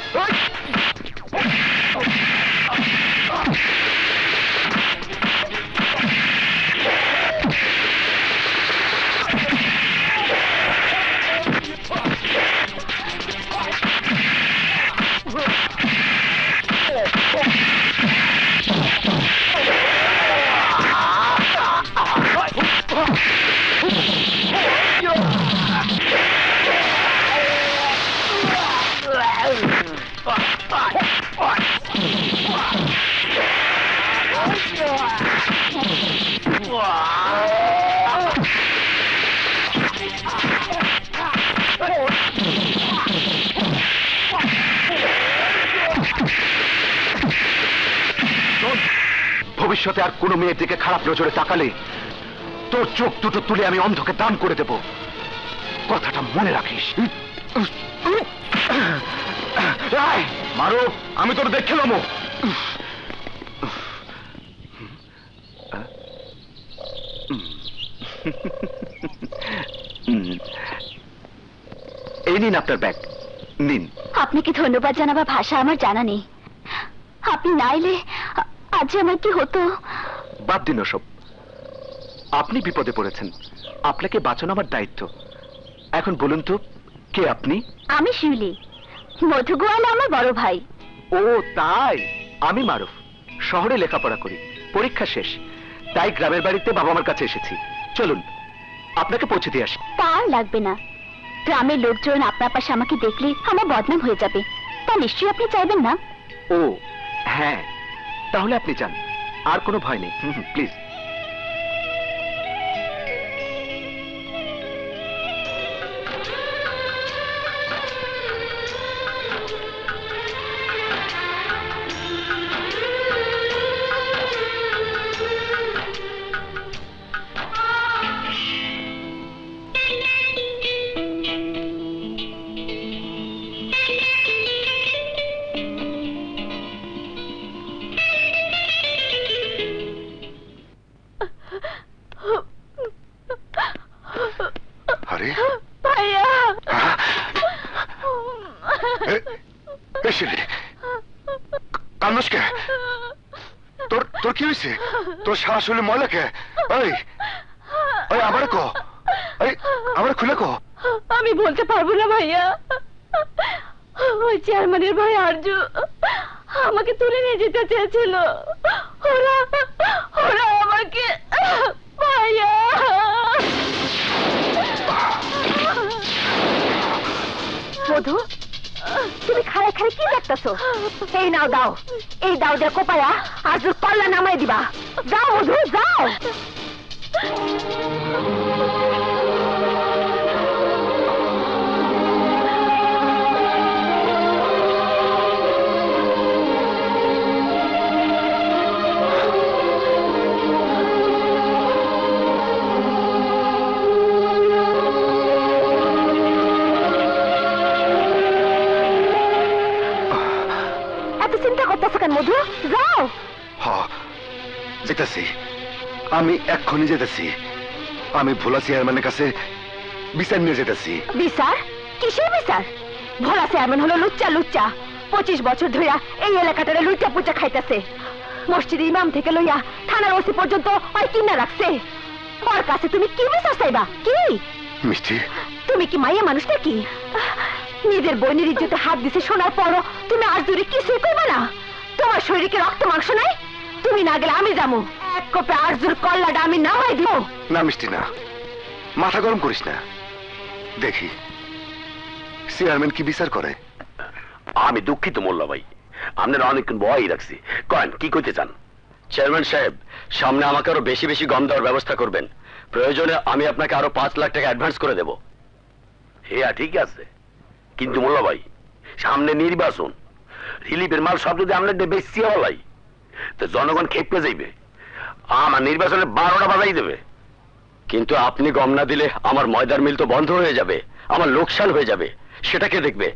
ভবিষ্যতে আর কোনো মেয়ের দিকে খারাপ নজরে তাকালে তোর চোখ দুটো তুলে আমি অন্ধকে দান করে দেব, কথাটা মনে রাখিস। মারুফ, আমি তোর দেখলাম। এই নিন আপনার ব্যাগ, নিন। আপনাকে ধন্যবাদ জানাবার ভাষা আমার জানা নেই। আপনি না এলে আজ আমার কি হতো। বাদ দিন ওসব। আপনি বিপদে পড়েছেন, আপনাকে বাঁচানো আমার দায়িত্ব। এখন বলুন তো, কে আপনি? আমি শিউলি, মধু গোয়াল আমার বড় ভাই। ও তাই। আমি মারুফ, শহরে লেখাপড়া করি, পরীক্ষা শেষ, তাই গ্রামের বাড়িতে বাবা মার কাছে এসেছি। চলুন আপনাকে পৌঁছে দিয়ে আসি। তার লাগবে না, গ্রামের লোকজন আপনার পাশে আমাকে দেখলে আমার বদনাম হয়ে যাবে, তা নিশ্চয়ই আপনি চাইবেন না। ও হ্যাঁ, তাহলে আপনি যান, আর কোনো ভয় নেই। প্লিজ। আরে ভাইয়া, কান্নস কে? তোর তোর কি হয়েছে? তোর সারা শরীরে ময়লা কে? ওই ওই আমার কো, ওই আমার খুলে কো। আমি বলতে পারবো না ভাইয়া। ওই চেয়ারম্যানের ভাই আরজু আমাকে তুলে নিয়ে যেতে চেয়েছিল। ওরা ওরা আমাকে ভাইয়া। মধু, তুমি খাড়ায় খাড়ে কি দেখতেছো? এই নাও, দাও, এই দাও দিয়ে কোপায়া আরজুর কল্লা নামাই দিবা। যাও মধু, যাও। মধু, যাও। যেতেছি, আমি এক্ষুনি যেতেছি। আমি ভোলা চেয়ারম্যানের কাছে বিচার নিয়ে যেতেছি। বিচার? কিসের বিচার? ভোলা চেয়ারম্যান হলো লুচ্চা লুচ্চা, 25 বছর ধরে এই এলাকাটারে লুচ্চা পুচ্চা খাইতেছে। মসজিদ ইমাম থেকে লইয়া থানার ওসি পর্যন্ত ওই কিনা রাখছে। ওর কাছে তুমি কি বিচার চাইবা? কি মিষ্টি, তুমি কি মাইয়া মানুষ নাকি? নিজের বোনের ইজ্জতে হাত দিছে শোনার পরও তুমি আজ দূরে কিছুই করবে না? তোমার শরীরে কি রক্ত মাংস নাই? তুমি না গেলে আমি যাবো, এক কোপে আরজুর কল্লাটা আমি নামাই দিব। না মিষ্টি না, মাথা গরম করিস না। দেখি চেয়ারম্যান কি বিচার করে। আমি দুঃখিত মোল্লা ভাই, আপনারা অনেকক্ষণ ভয় রাখছি। কয়েন কি করতে চান? চেয়ারম্যান সাহেব, সামনে আমাকে আরো বেশি বেশি গম দেওয়ার ব্যবস্থা করবেন। প্রয়োজনে আমি আপনাকে আরো 5 লাখ টাকা অ্যাডভান্স করে দেব। হ্যাঁ ঠিক আছে, কিন্তু মোল্লা ভাই সামনে নির্বাচন, রিলিফের মাল সব যদি আমরা বেশি হলাই তো জনগণ খেপে যাইবে, আমার নির্বাচনে 12টা বাজাই দেবে। কিন্তু আপনি গম না দিলে আমার ময়দার মিল তো বন্ধ হয়ে যাবে, আমার লোকসান হয়ে যাবে, সেটা কে দেখবে?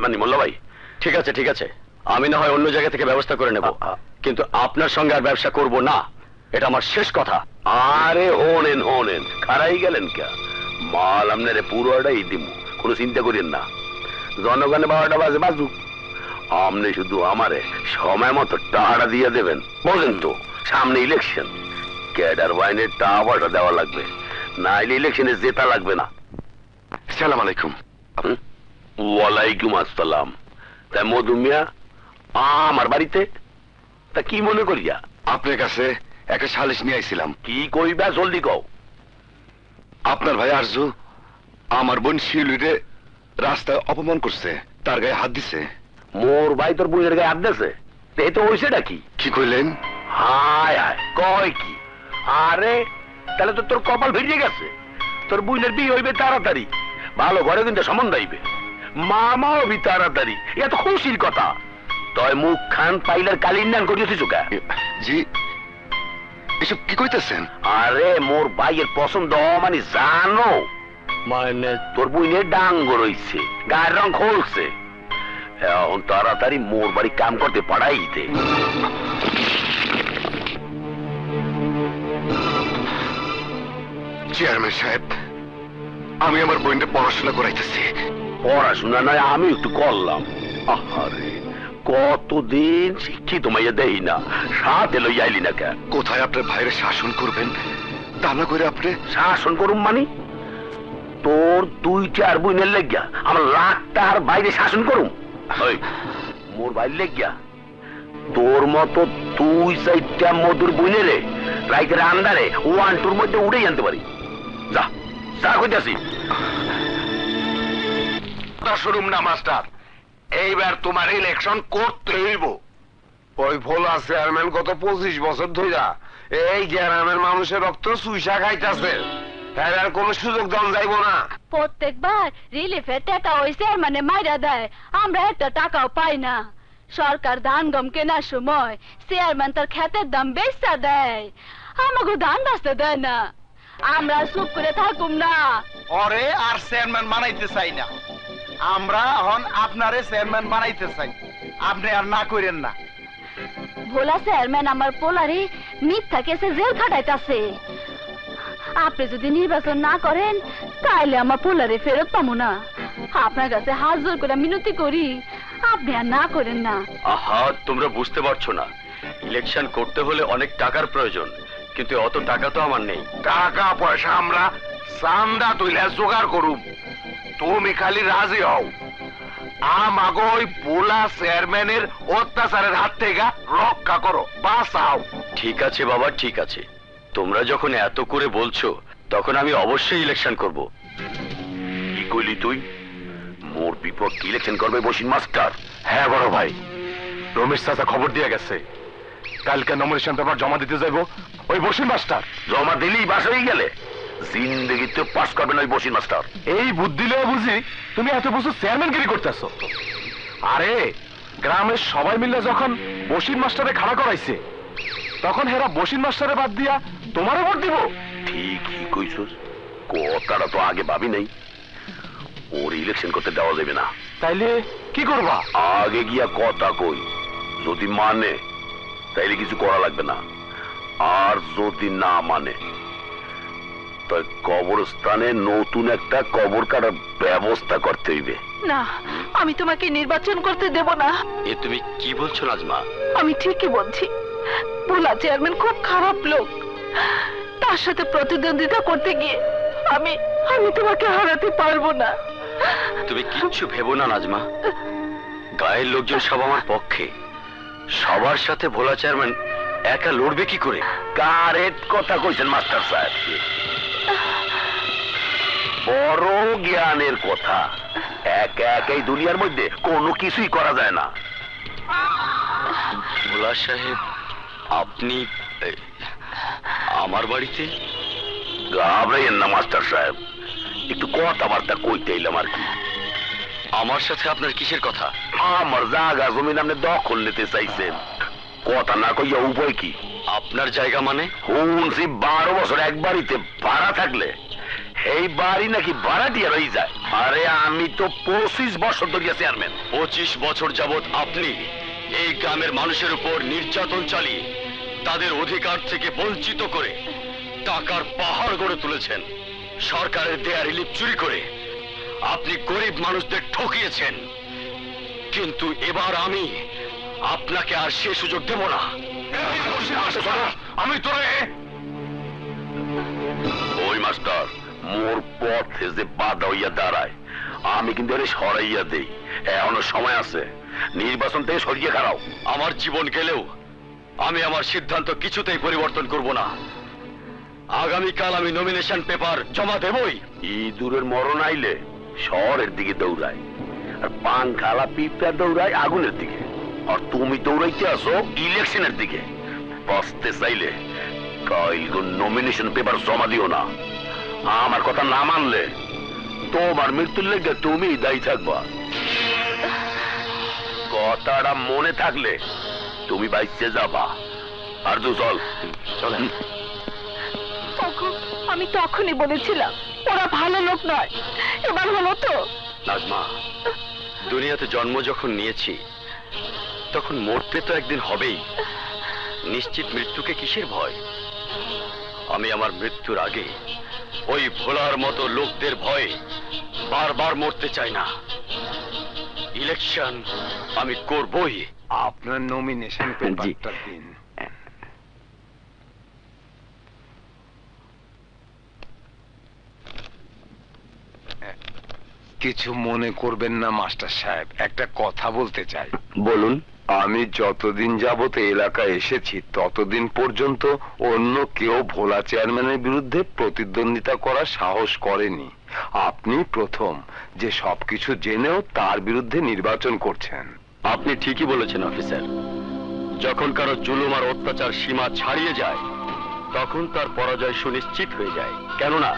মানে মোল্লা ভাই, ঠিক আছে ঠিক আছে, আমি না হয় অন্য জায়গা থেকে ব্যবস্থা করে নেব, কিন্তু আপনার সঙ্গে আর ব্যবসা করব না, এটা আমার শেষ কথা। আরে হোনেন হোনেন, খারাই গেলেন কে? মাল আপনারে পুরোটাই দিব, কোনো চিন্তা করেন না। জনগণে 12টা বাজে বাজুক, আপনি শুধু আমারে সময় মতো টাকাটা দিয়ে দেবেন। বোঝেন তো, সামনে ইলেকশন, ক্যাডার বাইনের টাকা দেওয়া লাগবে, নাইলে ইলেকশনে জেতা লাগবে না। সালাম আলাইকুম। ওয়ালাইকুম আসসালাম। তাই মধু মিয়া আমার বাড়িতে, তা কি মনে করিয়া? আপনার কাছে একটা সালিশ নিয়ে আইছিলাম। কি কইবা জলদি কও। আপনার ভাই আরজু আমার বোন শিউলিরে রাস্তায় অপমান করছে, তার গায়ে হাত দিছে। মোর ভাই তোর বোনের গায়ে হাত দিছে? এই তো হইছেটা কি? কি কইলেন? হায় হায়, কয় কি? আরে তাহলে তো তোর কপাল ভেঙে গেছে, তোর বোনের বিয়ে হইবে তাড়াতাড়ি, ভালো ঘরে কিন্তু সম্বন্ধ হইবে, মামাও হবি তাড়াতাড়ি, এ তো খুশির কথা। তয় মুখ খান পাইলার কালির নান করিয়েছিস কা? জি, এসব কি কইতেছেন? আরে মোর ভাইয়ের পছন্দ মানে জানো, মানে তোর বোনের ডাঙ্গ রইছে, গায়ের রং খোলছে, এখন তাড়াতাড়ি মোর বাড়ি কাম করতে পাঠাইতে। চেয়ারম্যান সাহেব, আমি আমার বোনকে পড়াশোনা করাইতেছি। পড়াশোনা নয়, আমি একটু করলাম। আরে কতদিন শিক্ষিত মাইয়া দেই না, সাথে লই আইলি না কেন? কোথায় আপনার ভাইরে শাসন করবেন, তা না করে আপনি শাসন করুম মানে? তোর 2-4 বোনের লেগিয়া আমার লাখ টাকার বাইরে শাসন করুম? ওই মোর বাইর লেগিয়া তোর মতো 2-4টা মধুর বোনেরে রাইতের আন্দারে 1-2 মধ্যে উড়ে আনতে পারি। যা যা কইতাছি। শুনুম না মাস্টার, এইবার তোমার ইলেকশন করতে হইব। ওই ভোলা চেয়ারম্যান গত 25 বছর ধইরা এই গ্রামের মানুষের রক্ত চুইসা খাইতাছে, তাই আর কোনো সুযোগ দেওয়া যাইব না। প্রত্যেকবার রিলিফের টাকা ওই চেয়ারম্যানে মাইরা দেয়, আমরা একটা টাকাও পাই না। সরকার ধান গম কেনার সময় চেয়ারম্যান তার ক্ষেতের দাম বেচা দেয়, আমাকে ধান বাঁচতে দেয় না। আমরা চুপ করে থাকুম না। ওরে আর চেয়ারম্যান বানাইতে চাই না, আমরা এখন আপনারে চেয়ারম্যান বানাইতে চাই, আপনি আর না করেন না। ভোলা চেয়ারম্যান আমার পোলারে মিথ্যা কেসে জেল খাটাইতাছে, আপনি যদি নির্বাচন না করেন তাইলে আমার পোলারে ফেরত পাবো না। আপনার কাছে হাত জোর করে মিনতি করি, আপনি আর না করেন না। আহা, তোমরা বুঝতে পারছো না, ইলেকশন করতে হলে অনেক টাকার প্রয়োজন, কিন্তু অত টাকা তো আমার নেই। টাকা পয়সা আমরা চান্দা তুইলে জোগাড় করুম, তুমি খালি রাজি হও, আমাগো ওই ভোলা চেয়ারম্যানের অত্যাচারের হাত থেকে রক্ষা করো, বাঁচাও। ঠিক আছে বাবা, ঠিক আছে, তোমরা যখন এত করে বলছো তখন আমি অবশ্যই ইলেকশন করব। কি কইলি তুই? মোর বিপক্ষে ইলেকশন করবে বসিন মাস্টার? হ্যাঁ বড় ভাই, রমেশ চাচা খবর দিয়ে গেছে, কালকে নমিনেশন পেপার জমা দিতে যাইব ওই বসির মাস্টার। জমা দিলেই বাস হয়ে গেলে জিন্দগিতে পাস করবেন ওই বসিন মাস্টার। এই বুদ্ধি লয়ে বুঝি তুমি এত বছর চেয়ারম্যানগিরি করতেছো। আরে গ্রামের সবাই মিলে যখন বসির মাস্টারে খাড়া করাইছে, তখন হেরা বসির মাস্টারে বাদ দিয়া তোমারও ভোট দিব? ঠিকই কইছস, কথাটা তো আগে ভাবি নাই। ওর ইলেকশন করতে দেওয়া যাবে না। তাইলে কি করবা? আগে গিয়া কথা কই, যদি মানে তাইলে কিছু করা লাগবে না, আর যদি না মানে তাই কবরস্থানে নতুন একটা কবর কাটার ব্যবস্থা করতে হইবে। না, আমি তোমাকে নির্বাচন করতে দেব না। এ তুমি কি বলছো নাজমা? আমি ঠিকই বলছি, ভোলা চেয়ারম্যান খুব খারাপ লোক, তার সাথে প্রতিদ্বন্দ্বিতা করতে গিয়ে আমি তোমাকে হারাতে পারবো না। তুমি কিচ্ছু ভেবো না নাজমা, গায়ের লোকজন সব আমার পক্ষে, সবার সাথে ভোলা চেয়ারম্যান একা লড়বে কি করে? কারের কথা কইছেন মাস্টার সাহেব? বড় জ্ঞানের কথা, একা একাই দুনিয়ার মধ্যে কোনো কিছুই করা যায় না। ভোলা সাহেব, আপনি আমার বাড়িতে? ঘাবড়াইয়েন না মাস্টার সাহেব, একটু কথাবার্তা কইতে এলাম আর কি। আমার সাথে আপনার কিসের কথা? আমার জায়গা জমিন আপনি দখল নিতে চাইছেন, কথা না কইয়া উপায় কি? আপনার জায়গা মানে? শুনছি 12 বছর এক বাড়িতে ভাড়া থাকলে এই বাড়ি নাকি ভাড়া দিয়ে রয়ে যায়। আরে আমি তো 25 বছর ধরে চেয়ারম্যান। 25 বছর যাবত আপনি এই গ্রামের মানুষের উপর নির্যাতন চালিয়ে তাদের অধিকার থেকে বঞ্চিত করে টাকার পাহাড় গড়ে তুলেছেন। সরকারের দেয়া রিলিফ চুরি করে আপনি গরিব মানুষদের ঠকিয়েছেন। কিন্তু এবার আমি আপনাকে আর সে সুযোগ দেব না। আমি তোরে ওই মাস্টার মোর পথে যে বাধা হইয়া দাঁড়ায় আমি কিন্তু এর সরাইয়া দেই। এখনো সময় আছে, নির্বাচন থেকে সরিয়ে খারাও। আমার জীবন গেলেও আমি আমার সিদ্ধান্ত কিছুতেই পরিবর্তন করব না। আগামীকাল আমি নমিনেশন পেপার জমা দেবই। ইঁদুরের মরণ আইলে শহরের দিকে দৌড়ায়, আর পান খালা পিঁপড়া দৌড়ায় আগুনের দিকে, আর তুমি দৌড়াইতে আসো ইলেকশনের দিকে। বাঁচতে চাইলে কাল নমিনেশন পেপার জমা দিও না। আমার কথা না মানলে তোমার মৃত্যুর লেগে তুমি দায়ী থাকবা। কথাটা মনে থাকলে তুমি বাইচে যাবা। আর তো চল চল। আমি তখনই বলেছিলাম ওরা ভালো লোক নয়। এবার হলো তো। নাজমা, দুনিয়াতে জন্ম যখন নিয়েছি তখন মরতে তো একদিন হবেই। নিশ্চিত মৃত্যুকে কিসের ভয়? আমি আমার মৃত্যুর আগে ওই ভোলার মতো লোকদের ভয়ে বারবার মরতে চাই না। ইলেকশন আমি করবই। আপনার নমিনেশন পেপারটা দিন। কিছু মনে করবেন না মাস্টার সাহেব, একটা কথা বলতে চাই। বলুন। আমি যতদিন যাবত এলাকায় এসেছি ততদিন পর্যন্ত অন্য কেউ ভোলা চেয়ারম্যানের বিরুদ্ধে প্রতিদ্বন্দ্বিতা করার সাহস করেনি। আপনি প্রথম যে সবকিছু জেনেও তার বিরুদ্ধে নির্বাচন করছেন। আপনি ঠিকই বলেছেন অফিসার। যখন কারো জুলুম আর অত্যাচার সীমা ছাড়িয়ে যায় তখন তার পরাজয় সুনিশ্চিত হয়ে যায়। কেননা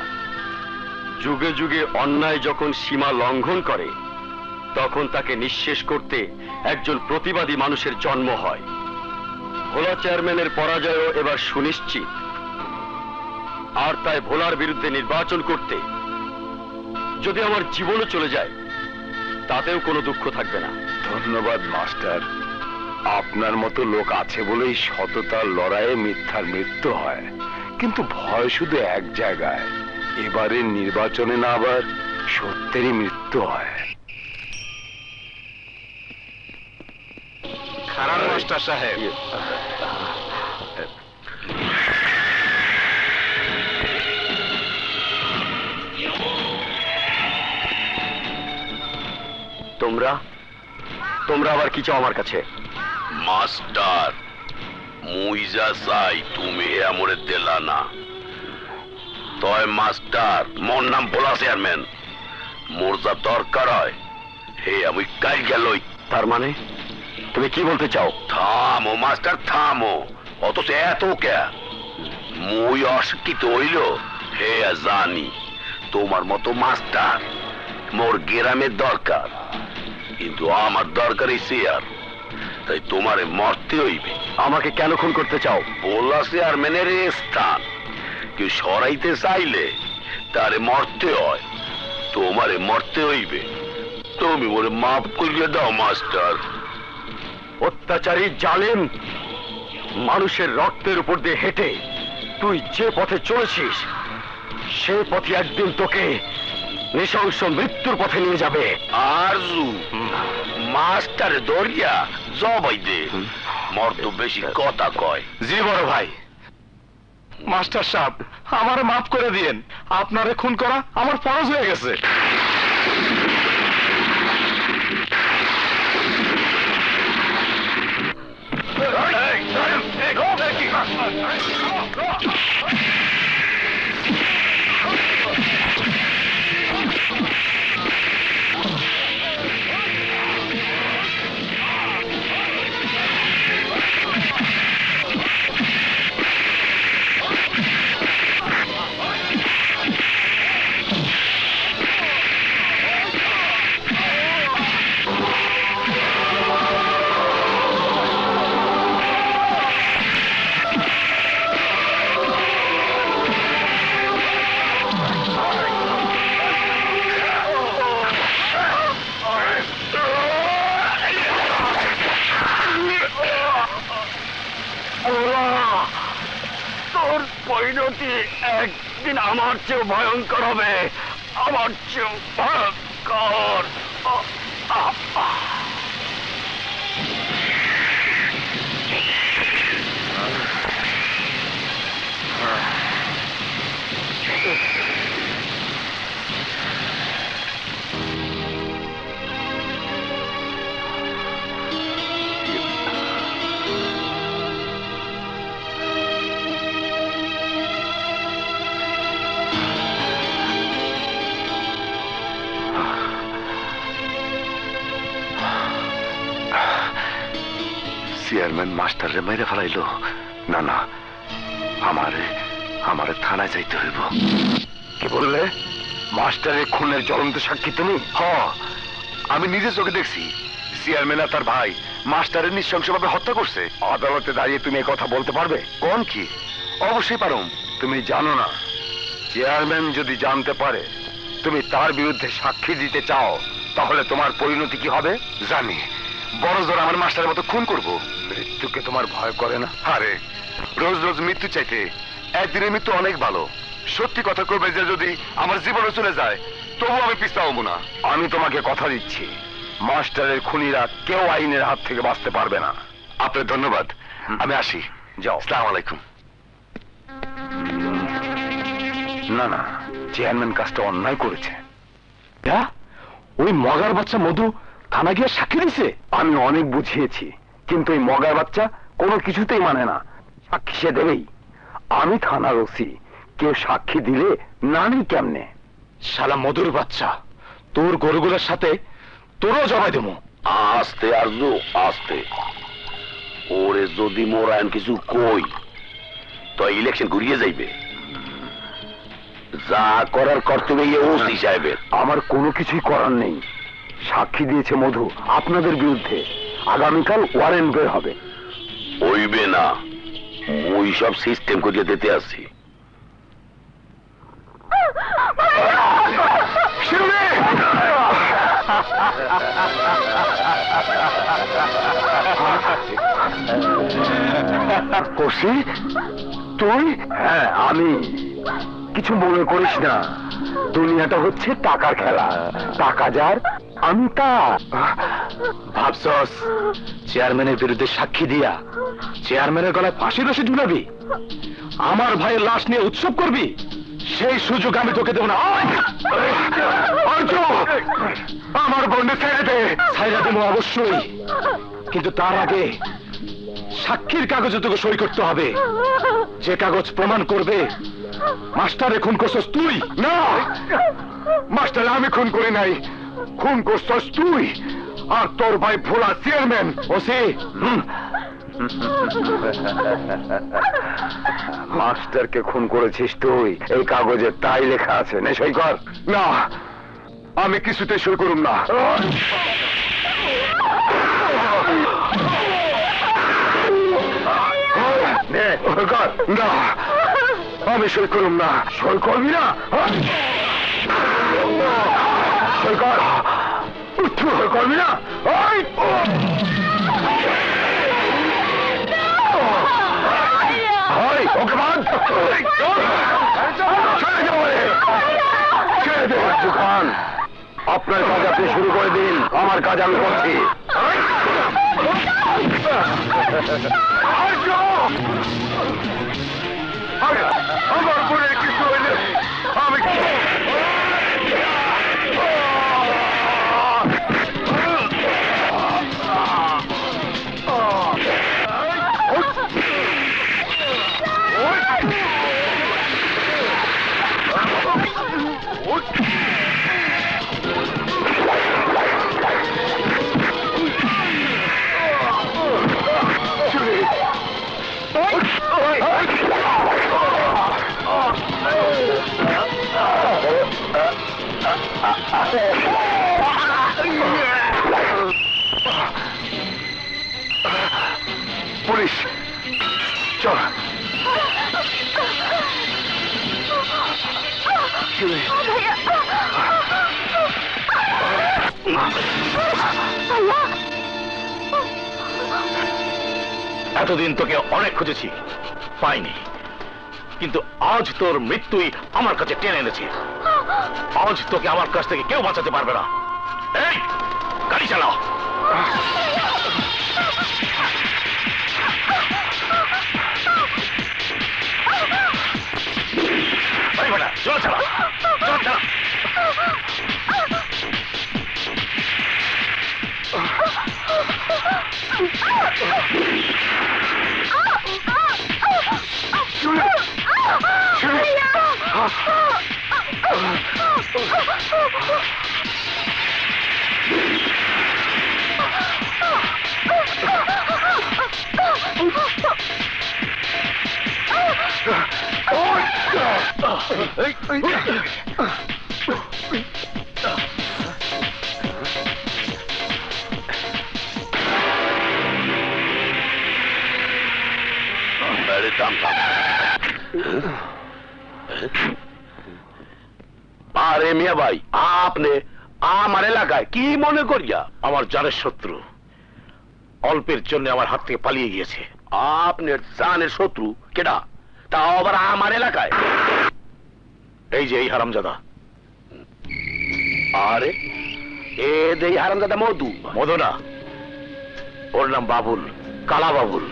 যুগে যুগে অন্যায় যখন সীমা লঙ্ঘন করে তখন তাকে নিঃশেষ করতে একজন প্রতিবাদী মানুষের জন্ম হয়। ভোলা চেয়ারম্যানের পরাজয়ও এবার সুনিশ্চিত, আর তাই ভোলার বিরুদ্ধে নির্বাচন করতে যদি আমার জীবনও চলে যায় তাতেও কোনো দুঃখ থাকবে না। ধন্যবাদ মাস্টার। আপনার মতো লোক আছে বলেই সততার লড়াইয়ে মিথ্যার মৃত্যু হয়। কিন্তু ভয় শুধু এক জায়গায়, এবারের নির্বাচনে না আবার সত্যেরই মৃত্যু হয়। খারাপ মাস্টার সাহেব। তোমরা আবার কি চাও আমার কাছে? মাস্টার মুই যা চাই তুমি আমরে দিলা না। তয় মাস্টার মোর নাম ভোলা চেয়ারম্যান, মোর যা দরকার হয় হে আমি কাল গেলই। তার মানে তুমি কি বলতে চাও? থামো মাস্টার থামো, অথচ এত কে? মুই অশিক্ষিত হইল হে জানি তোমার মতো মাস্টার মোর গ্রামের দরকার, কিন্তু আমার দরকার এই চেয়ার। তাই তোমারে মরতে হইবে। আমাকে কেন খুন করতে চাও? ভোলা চেয়ারম্যানের স্থান কেউ সরাইতে চাইলে তারে মরতে হয়, তোমারে মরতে হইবে। তুমি ওরে মাফ করিয়ে দাও মাস্টার। অত্যাচারী জালেম মানুষের রক্তের উপর দিয়ে হেঁটে তুই যে পথে চলেছিস সে পথে একদিন তোকে নৃশংস মৃত্যুর পথে নিয়ে যাবে। আরজু মাস্টার দরিয়া জবাই দে, মর্দ বেশি কথা কয়। জি বড় ভাই। মাস্টার সাহেব আমারে মাফ করে দিয়েন, আপনারে খুন করা আমার ফরজ হয়ে গেছে। পরিণতি একদিন আমার চেয়েও ভয়ঙ্কর হবে, আমার চেয়েও ভয়ঙ্কর। চেয়ারম্যান মাস্টারে মেরে ফেলাইলো। না না, আমারে থানায় যাইতে হইব। কি বললে? মাস্টারের খুনের জ্বলন্ত সাক্ষী তুমি? আমি নিজে চোখে দেখছি চেয়ারম্যান আর তার ভাই মাস্টারের নৃশংসভাবে হত্যা করছে। আদালতে দাঁড়িয়ে তুমি এই কথা বলতে পারবে? কোন কি? অবশ্যই পারো। তুমি জানো না, চেয়ারম্যান যদি জানতে পারে তুমি তার বিরুদ্ধে সাক্ষী দিতে চাও, তাহলে তোমার পরিণতি কি হবে? জানি। বড় জোর আমার মাস্টারের মতো খুন করব। মৃত্যুকে তোমার ভয় করে না? আরে রোজ রোজ মৃত্যু চাইতে একদিনের মৃত্যু অনেক ভালো। সত্যি কথা করবে যে যদি আমার জীবনে চলে যায়, তবু আমি পিছাবো না। আমি তোমাকে কথা দিচ্ছি, মাস্টারের খুনিরা কেউ আইনের হাত থেকে বাঁচতে পারবে না। আপনার ধন্যবাদ, আমি আসি। যাও। আসসালামু আলাইকুম। না না, চেয়ারম্যান কাজটা অন্যায় করেছে। ওই মগার বাচ্চা মধু থানা গিয়ে সাক্ষী দিছে? আমি অনেক বুঝিয়েছি, কিন্তু ওই মগার বাচ্চা কোনো কিছুতেই মানে না। সাক্ষী সে দেবেই। আমি থানার ওসি, কেউ সাক্ষী দিলে না নি কেমনে? শালা মধুর বাচ্চা, তোর গরুগুলোর সাথে তোরও জবাই দেবো। আস্তে আরজু, আস্তে। ওরে যদি মোরায়ন কিছু কই তো ইলেকশন ঘুরিয়ে যাইবে। যা করার কর্তব্য ওসি সাহেবের। আমার কোনো কিছুই করার নেই। সাক্ষী দিয়েছে মধু আপনাদের বিরুদ্ধে। আগামীকাল ওয়ারেন্ট বের হবে। হইবে না, ওই সব সিস্টেম করিয়ে দিতে আসছি। করছি তুই? হ্যাঁ আমি। কিছু মনে করিস না, দুনিয়াটা হচ্ছে টাকার খেলা। টাকা যার, আমি তার। ভাবছস চেয়ারম্যানের বিরুদ্ধে সাক্ষী দিয়া চেয়ারম্যানের গলায় ফাঁসির রশি ঝুলাবি? আমার ভাইয়ের লাশ নিয়ে উৎসব করবি? সেই সুযোগ আমি তোকে দেব না। আমার বন্ধু ছেড়ে দে। ছাইরা দেবো অবশ্যই, কিন্তু তার আগে সাক্ষীর কাগজে তোকে সই করতে হবে, যে কাগজ প্রমাণ করবে মাস্টারে খুন করছস তুই। না, মাস্টারে আমি খুন করি নাই, খুন করছস তুই আর তোর ভাই ভোলা চেয়ারম্যান। ওসি, মাস্টারকে খুন করেছিস তুই, এই কাগজে তাই লেখা আছে। নে সই কর। না, আমি কিছুতে সই করুম না। না, আমি সই করুম না। সই করবি না? সই কর। সই করবি না? ওকে বাদ। খান, আপনার কাজ আপনি শুরু করে দিন, আমার কাজ আমি করছি। আমার পরে কিছু হইলে আমি পুলিশ চল। এতদিন তোকে অনেক খুঁজেছি, পাইনি, কিন্তু আজ তোর মৃত্যুই আমার কাছে টেনে এনেছে। আজ তোকে আমার কাছ থেকে কেউ বাঁচাতে পারবে না। এই গাড়ি চালাও। জোর চালা, জোর চালা। আরে মিয়া ভাই, আপনি আমার এলাকায় কি মনে করিয়া? আমার জানের শত্রু অল্পের জন্য আমার হাত থেকে পালিয়ে গিয়েছে। আপনার জানের শত্রু কেডা? তাও আবার আমার এলাকায়? এই যে এই হারামজাদা। আরে এ দেই হারামজাদা মধু? মধু না, ওর নাম বাবুল, কালা বাবুল।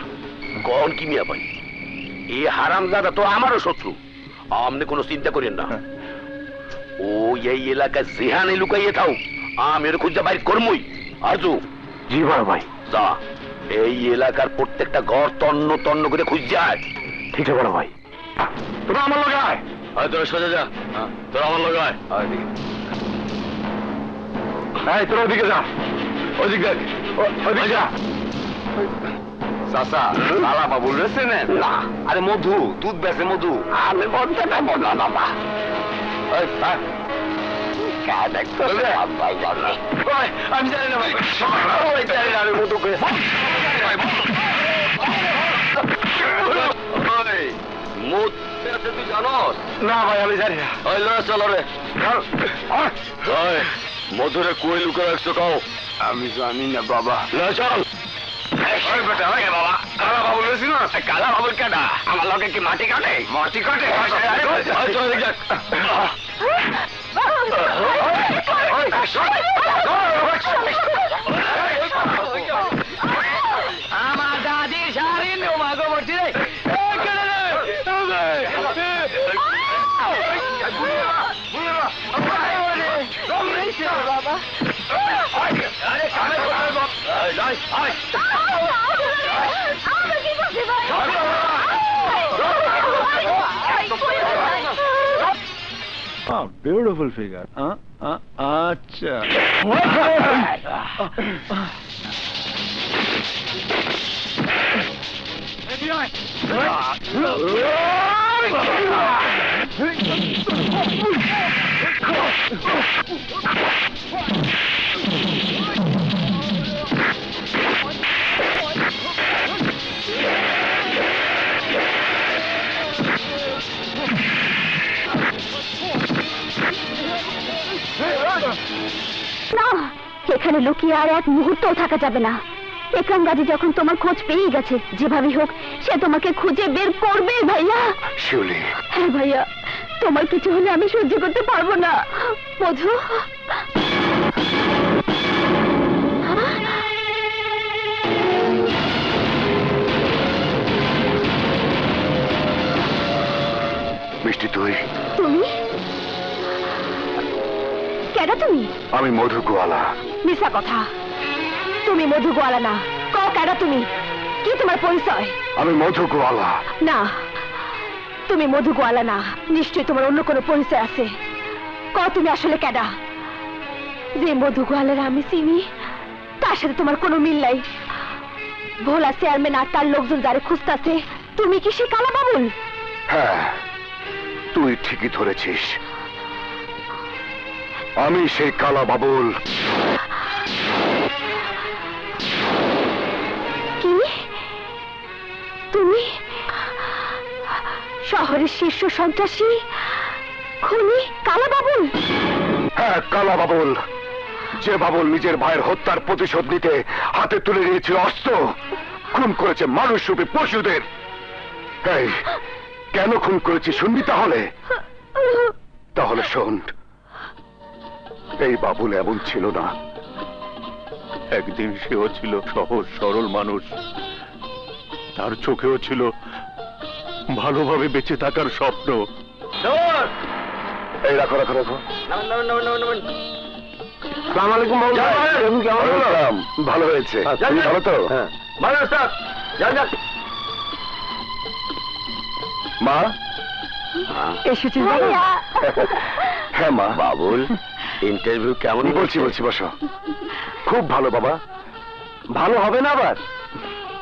কোন কি মিয়া ভাই, এই হারামজাদা তো আমারও শত্রু। আপনি কোনো চিন্তা করেন না, ও এই এলাকায় যেখানে লুকাইয়ে থাও আমি ওর খুঁজে বাইর করমই। আরজু। জি বড় ভাই। যা এই এলাকার প্রত্যেকটা ঘর তন্ন তন্ন করে খুঁজ যায়। ঠিক আছে বড় ভাই। তোরা আমার লাগায়। তোরা সোজা যা, তোরা আমার লাগায়। এই তোরা ওদিকে যা, ওদিকে ওদিকে যা। চাচা, কালা বাবুল রয়েছে না? আরে মধু, দুধ বেচে মধু। আমি বলতে পারবো না বাবা। আমি জানি না ভাই, আমি মধু করে মুখ তুই জানোস? না ভাই আমি জানি না। চলো রে, মধুরে কই লুকে রাখছো কাও? আমি জানি না বাবা। চল। বাবা, কালা বাবুল রয়েছে না? কালা বাবুল কেডা? আমার লগে কি মাটি কাটে? মাটি কাটে? আমার দাদি শাড়ি নোমাগো বলছি রে। বাবা বিউটিফুল ফিগার। আচ্ছা না, এখানে লুকিয়ে আর এক মুহূর্ত থাকা যাবে না। একরাম গাজী যখন তোমার খোঁজ পেয়ে গেছে, যেভাবেই হোক সে তোমাকে খুঁজে বের করবে ভাইয়া। শিউলি, হ্যাঁ ভাইয়া, তোমার কিছু হলে আমি সহ্য করতে পারবো না। মধু, মিষ্টি তুই? তুমি কেডা? তুমি? আমি মধু গোয়ালা। মিশা কথা, তুমি মধু গোয়ালা না। কও কেডা তুমি? কি তোমার পরিচয়? আমি মধু গোয়ালা। না, তুমি মধু গোয়ালা না। নিশ্চয়ই তোমার অন্য কোনো পরিচয় আছে। কও তুমি আসলে কেডা? যে মধু গোয়ালের আমি চিনি তার সাথে তোমার কোনো মিল নাই। ভোলা চেয়ারম্যান আর তার লোকজন যারে খুঁজতেছে, তুমি কি সে কালা বাবুল? হ্যাঁ, তুই ঠিকই ধরেছিস, আমি সেই কালা বাবুল। কি? তুমি শহরের শীর্ষ সন্ত্রাসী খুনি কালা বাবুল? হ্যাঁ, কালা বাবুল। যে বাবুল নিজের ভাইয়ের হত্যার প্রতিশোধ নিতে হাতে তুলে নিয়েছে অস্ত্র, খুন করেছে মানুষরূপী পশুদের। কেন খুন করেছি শুনবি তাহলে? তাহলে শোন, এই বাবুল এমন ছিল না। একদিন সেও ছিল সহজ সরল মানুষ, তার চোখেও ছিল ভালোভাবে বেঁচে থাকার স্বপ্ন। এই রাখো রাখো রাখো। ভালো হয়েছে, ভালো তো? মা এসেছিস? হ্যাঁ মা। বাবুল, ইন্টারভিউ কেমন? বলছি বসো। খুব ভালো বাবা। ভালো হবে না আবার?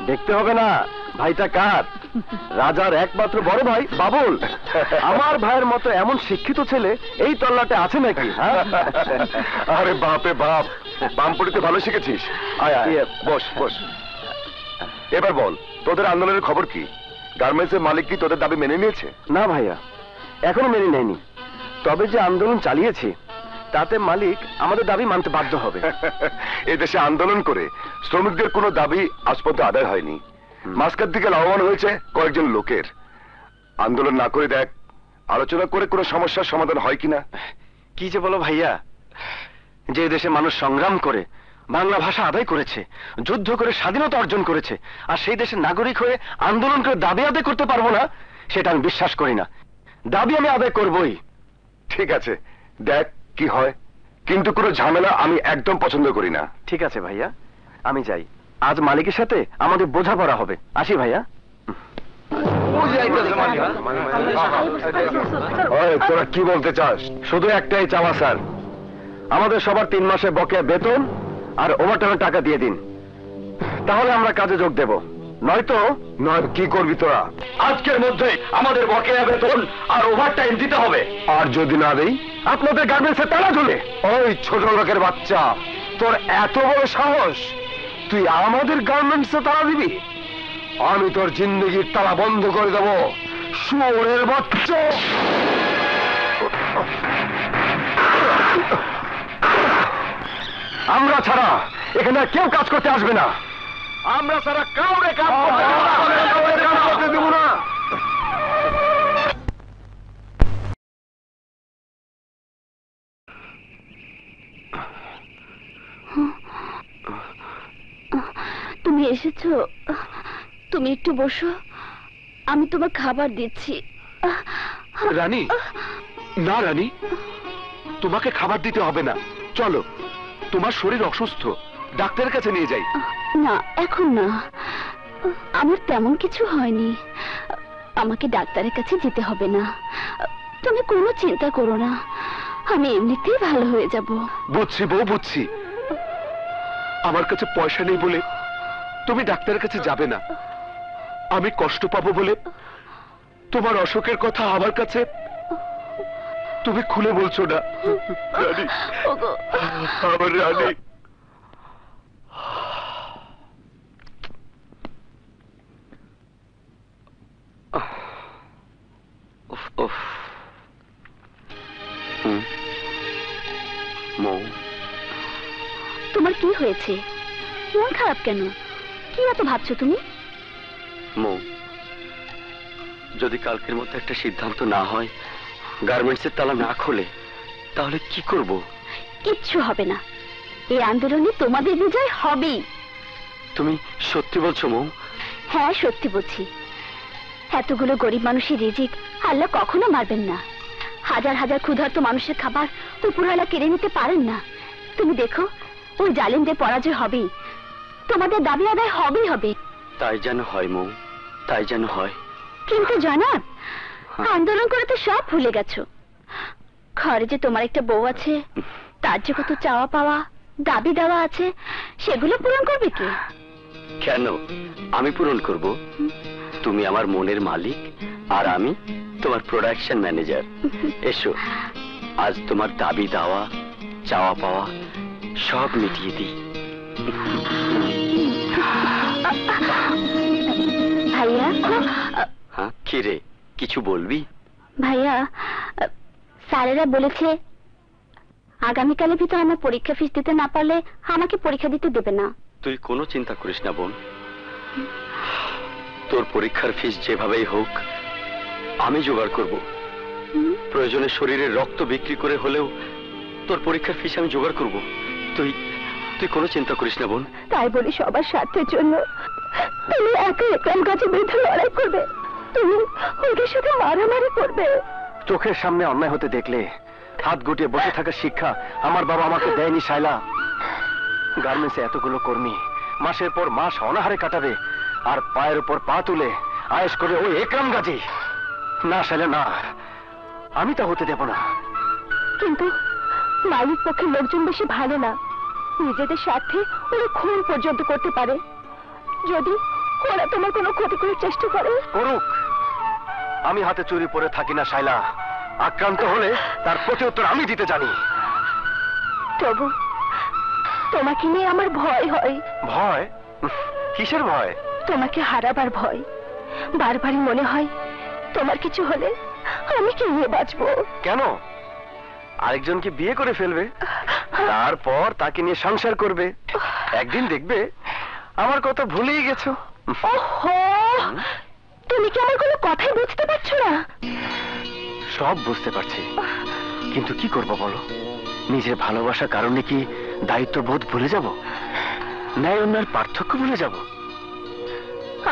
দেখতে হবে না ভাইটা কার? রাজার একমাত্র বড় ভাই বাবুল। আমার ভাইয়ের মতো এমন শিক্ষিত ছেলে এই তল্লাটে আছে নাকি? আরে বাপে বাপ, বাম পড়িতে ভালো শিখেছিস। আয় আয়, বস বস। এবার বল, তোদের আন্দোলনের খবর কি? গার্মেন্টসের মালিক কি তোদের দাবি মেনে নিয়েছে? না ভাইয়া, এখনো মেনে নেয়নি। তবে যে আন্দোলন চালিয়েছি তাতে মালিক আমাদের দাবি মানতে বাধ্য হবে। এদেশে আন্দোলন করে শ্রমিকদের কোনো দাবি আজ পর্যন্ত আদায় হয়নি। মাঝখান থেকে লাভবান হয়েছে কয়েকজন লোকের। আন্দোলন না করে দেখ, আলোচনা করে কোনো সমস্যার সমাধান হয় কিনা। কি যে বলো ভাইয়া, যে দেশে মানুষ সংগ্রাম করে বাংলা ভাষা আদায় করেছে, যুদ্ধ করে স্বাধীনতা অর্জন করেছে, আর সেই দেশের নাগরিক হয়ে আন্দোলন করে দাবি আদায় করতে পারবো না, সেটা আমি বিশ্বাস করি না। দাবি আমি আদায় করবই। ঠিক আছে, দেখ কি হয়, কিন্তু কোনো ঝামেলা আমি একদম পছন্দ করি না। ঠিক আছে ভাইয়া, আমি যাই। আজ মালিকের সাথে আমাদের বোঝাপড়া হবে। আসি ভাইয়া। ওই, তোরা কি বলতে চাস? শুধু একটাই চাওয়া স্যার, আমাদের সবার 3 মাসে বকেয়া বেতন আর ওভারটাইমের টাকা দিয়ে দিন, তাহলে আমরা কাজে যোগ দেব। নয়তো নয় কি করবি তোরা? আজকের মধ্যে আমাদের বকেয়া বেতন আর ওভারটাইম দিতে হবে। আর যদি না দেই আপনাদের গার্মেন্টসে তালা ঝুলে। ওই ছোট লোকের বাচ্চা, তোর এত বড় সাহস, তুই আমাদের গার্মেন্টসে তালা দিবি? আমি তোর জিন্দগির তালা বন্ধ করে দেবো, শুয়োরের বাচ্চা। আমরা ছাড়া এখানে আর কেউ কাজ করতে আসবে না। আমরা ছাড়া কাউরে কাজ করতে দেব না। তুমি এসেছো? তুমি একটু বসো, আমি তোমার খাবার দিচ্ছি। রানী, না রানী, তোমাকে খাবার দিতে হবে না। চলো, তোমার শরীর অসুস্থ, ডাক্তারের কাছে নিয়ে যাই। না, এখন না, আমার তেমন কিছু হয়নি। আমাকে ডাক্তারের কাছে যেতে হবে না। তুমি কোনো চিন্তা করো না, আমি এমনিতেই ভালো হয়ে যাব। বুঝছি বউ, বুঝছি। আমার কাছে পয়সা নেই বলে তুমি ডাক্তারের কাছে যাবে না, আমি কষ্ট পাবো বলে তোমার অসুখের কথা আমার কাছে তুমি খুলে বলছো না। রানী, আমার রানী। তোমার কি হয়েছে? মন খারাপ কেন? কি এত ভাবছো তুমি? মৌ, যদি কালকের মধ্যে একটা সিদ্ধান্ত না হয়, গার্মেন্টসের তালা না খোলে, তাহলে কি করব? কিচ্ছু হবে না, এই আন্দোলনে তোমাদের বিজয় হবেই। তুমি সত্যি বলছো মৌ? হ্যাঁ, সত্যি বলছি। এতগুলো গরিব মানুষের রিজিক আল্লাহ কখনো মারবেন না। হাজার হাজার ক্ষুধার্ত মানুষের খাবার উপরওয়ালা কেড়ে নিতে পারেন না। তুমি দেখো, ওই জালিমদের পরাজয় হবেই, তোমাদের দাবি আদায় হবেই হবে। তাই যেন হয় মৌ, তাই যেন হয়। কিন্তু জনাব, আন্দোলন করে তো সব ভুলে গেছো। ঘরে যে তোমার একটা বউ আছে, তার যে কত চাওয়া পাওয়া, দাবি দেওয়া আছে, সেগুলো পূরণ করবে কে? কেন আমি পূরণ করব? তুমি আমার মনের মালিক, আর আমি তোমার প্রোডাকশন ম্যানেজার। এসো, আজ তোমার দাবি দেওয়া, চাওয়া পাওয়া সব মিটিয়ে দিই। ভাইয়া। হ্যাঁ, কি রে, কিছু বলবি? ভাইয়া, স্যারেরা বলেছে আগামীকালের ভিতর আমার পরীক্ষা ফিস দিতে না পারলে আমাকে পরীক্ষা দিতে দেবে না। তুই কোনো চিন্তা করিস না বোন, তোর পরীক্ষার ফিস যেভাবেই হোক আমি জোগাড় করব। প্রয়োজনে শরীরের রক্ত বিক্রি করে হলেও তোর পরীক্ষার ফিস আমি জোগাড় করব। তুই তুই কোনো চিন্তা করিস না বোন। তাই বলি সবার স্বার্থের জন্য তুমি একা একরাম গাছের বিরুদ্ধে লড়াই করবে? তুমি ওদের সাথে মারামারি করবে? চোখের সামনে অন্যায় হতে দেখলে হাত গুটিয়ে বসে থাকার শিক্ষা আমার বাবা আমাকে দেয়নি শায়লা। গার্মেন্টসে এতগুলো কর্মী মাসের পর মাস অনাহারে কাটাবে, আর পায়ের উপর পা তুলে আয়েশ করে ওই একরাম গাজী? না শায়লা, না, আমি তা হতে দেব না। কিন্তু মালিক পক্ষের লোকজন বেশি ভালো না। নিজেদের স্বার্থে ওরা খুন পর্যন্ত করতে পারে। যদি ওরা তোমার কোনো ক্ষতি করার চেষ্টা করে? করুক, আমি হাতে চুরি পরে থাকি না শায়লা। আক্রান্ত হলে তার প্রতি উত্তর আমি দিতে জানি। তবু তোমাকে নিয়ে আমার ভয় হয়। ভয়? কিসের ভয়? তোমাকে হারাবার ভয়। বারবারই মনে হয় তোমার কিছু হলে আমি কি নিয়ে বাঁচবো। কেন? আরেকজনকে বিয়ে করে ফেলবে, তারপর তাকে নিয়ে সংসার করবে। একদিন দেখবে আমার কথা ভুলেই গেছো। ওহো, তুমি কি আমার কোনো কথাই বুঝতে পারছো না? সব বুঝতে পারছি, কিন্তু কি করব বলো? নিজের ভালোবাসার কারণে কি দায়িত্ববোধ ভুলে যাব? ন্যায় অন্যায়ের পার্থক্য ভুলে যাব?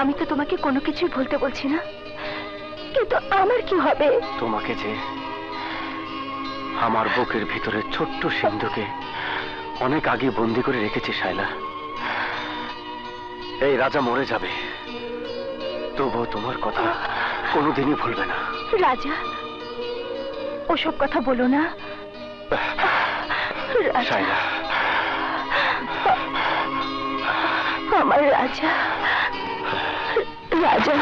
আমি তো তোমাকে কোনো কিছুই ভুলতে বলছি না, কিন্তু আমার কি হবে? তোমাকে যে আমার বুকের ভিতরে ছোট্ট সিন্ধুকে অনেক আগে বন্দি করে রেখেছি শায়লা। এই রাজা মরে যাবে, তবুও তোমার কথা কোনোদিনই ভুলবে না। রাজা? ওসব কথা বলো না শায়লা। আমার রাজা, রাজা।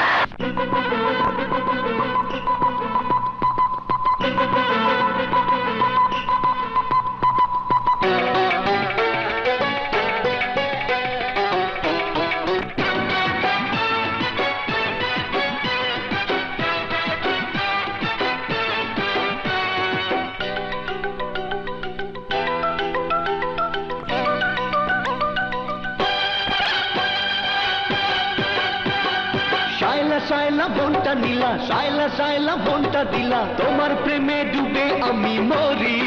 শায়লা শায়লা বোনটা নীলা, শায়লা শায়লা বোনটা দিলা, তোমার প্রেমে ডুবে আমি মরি।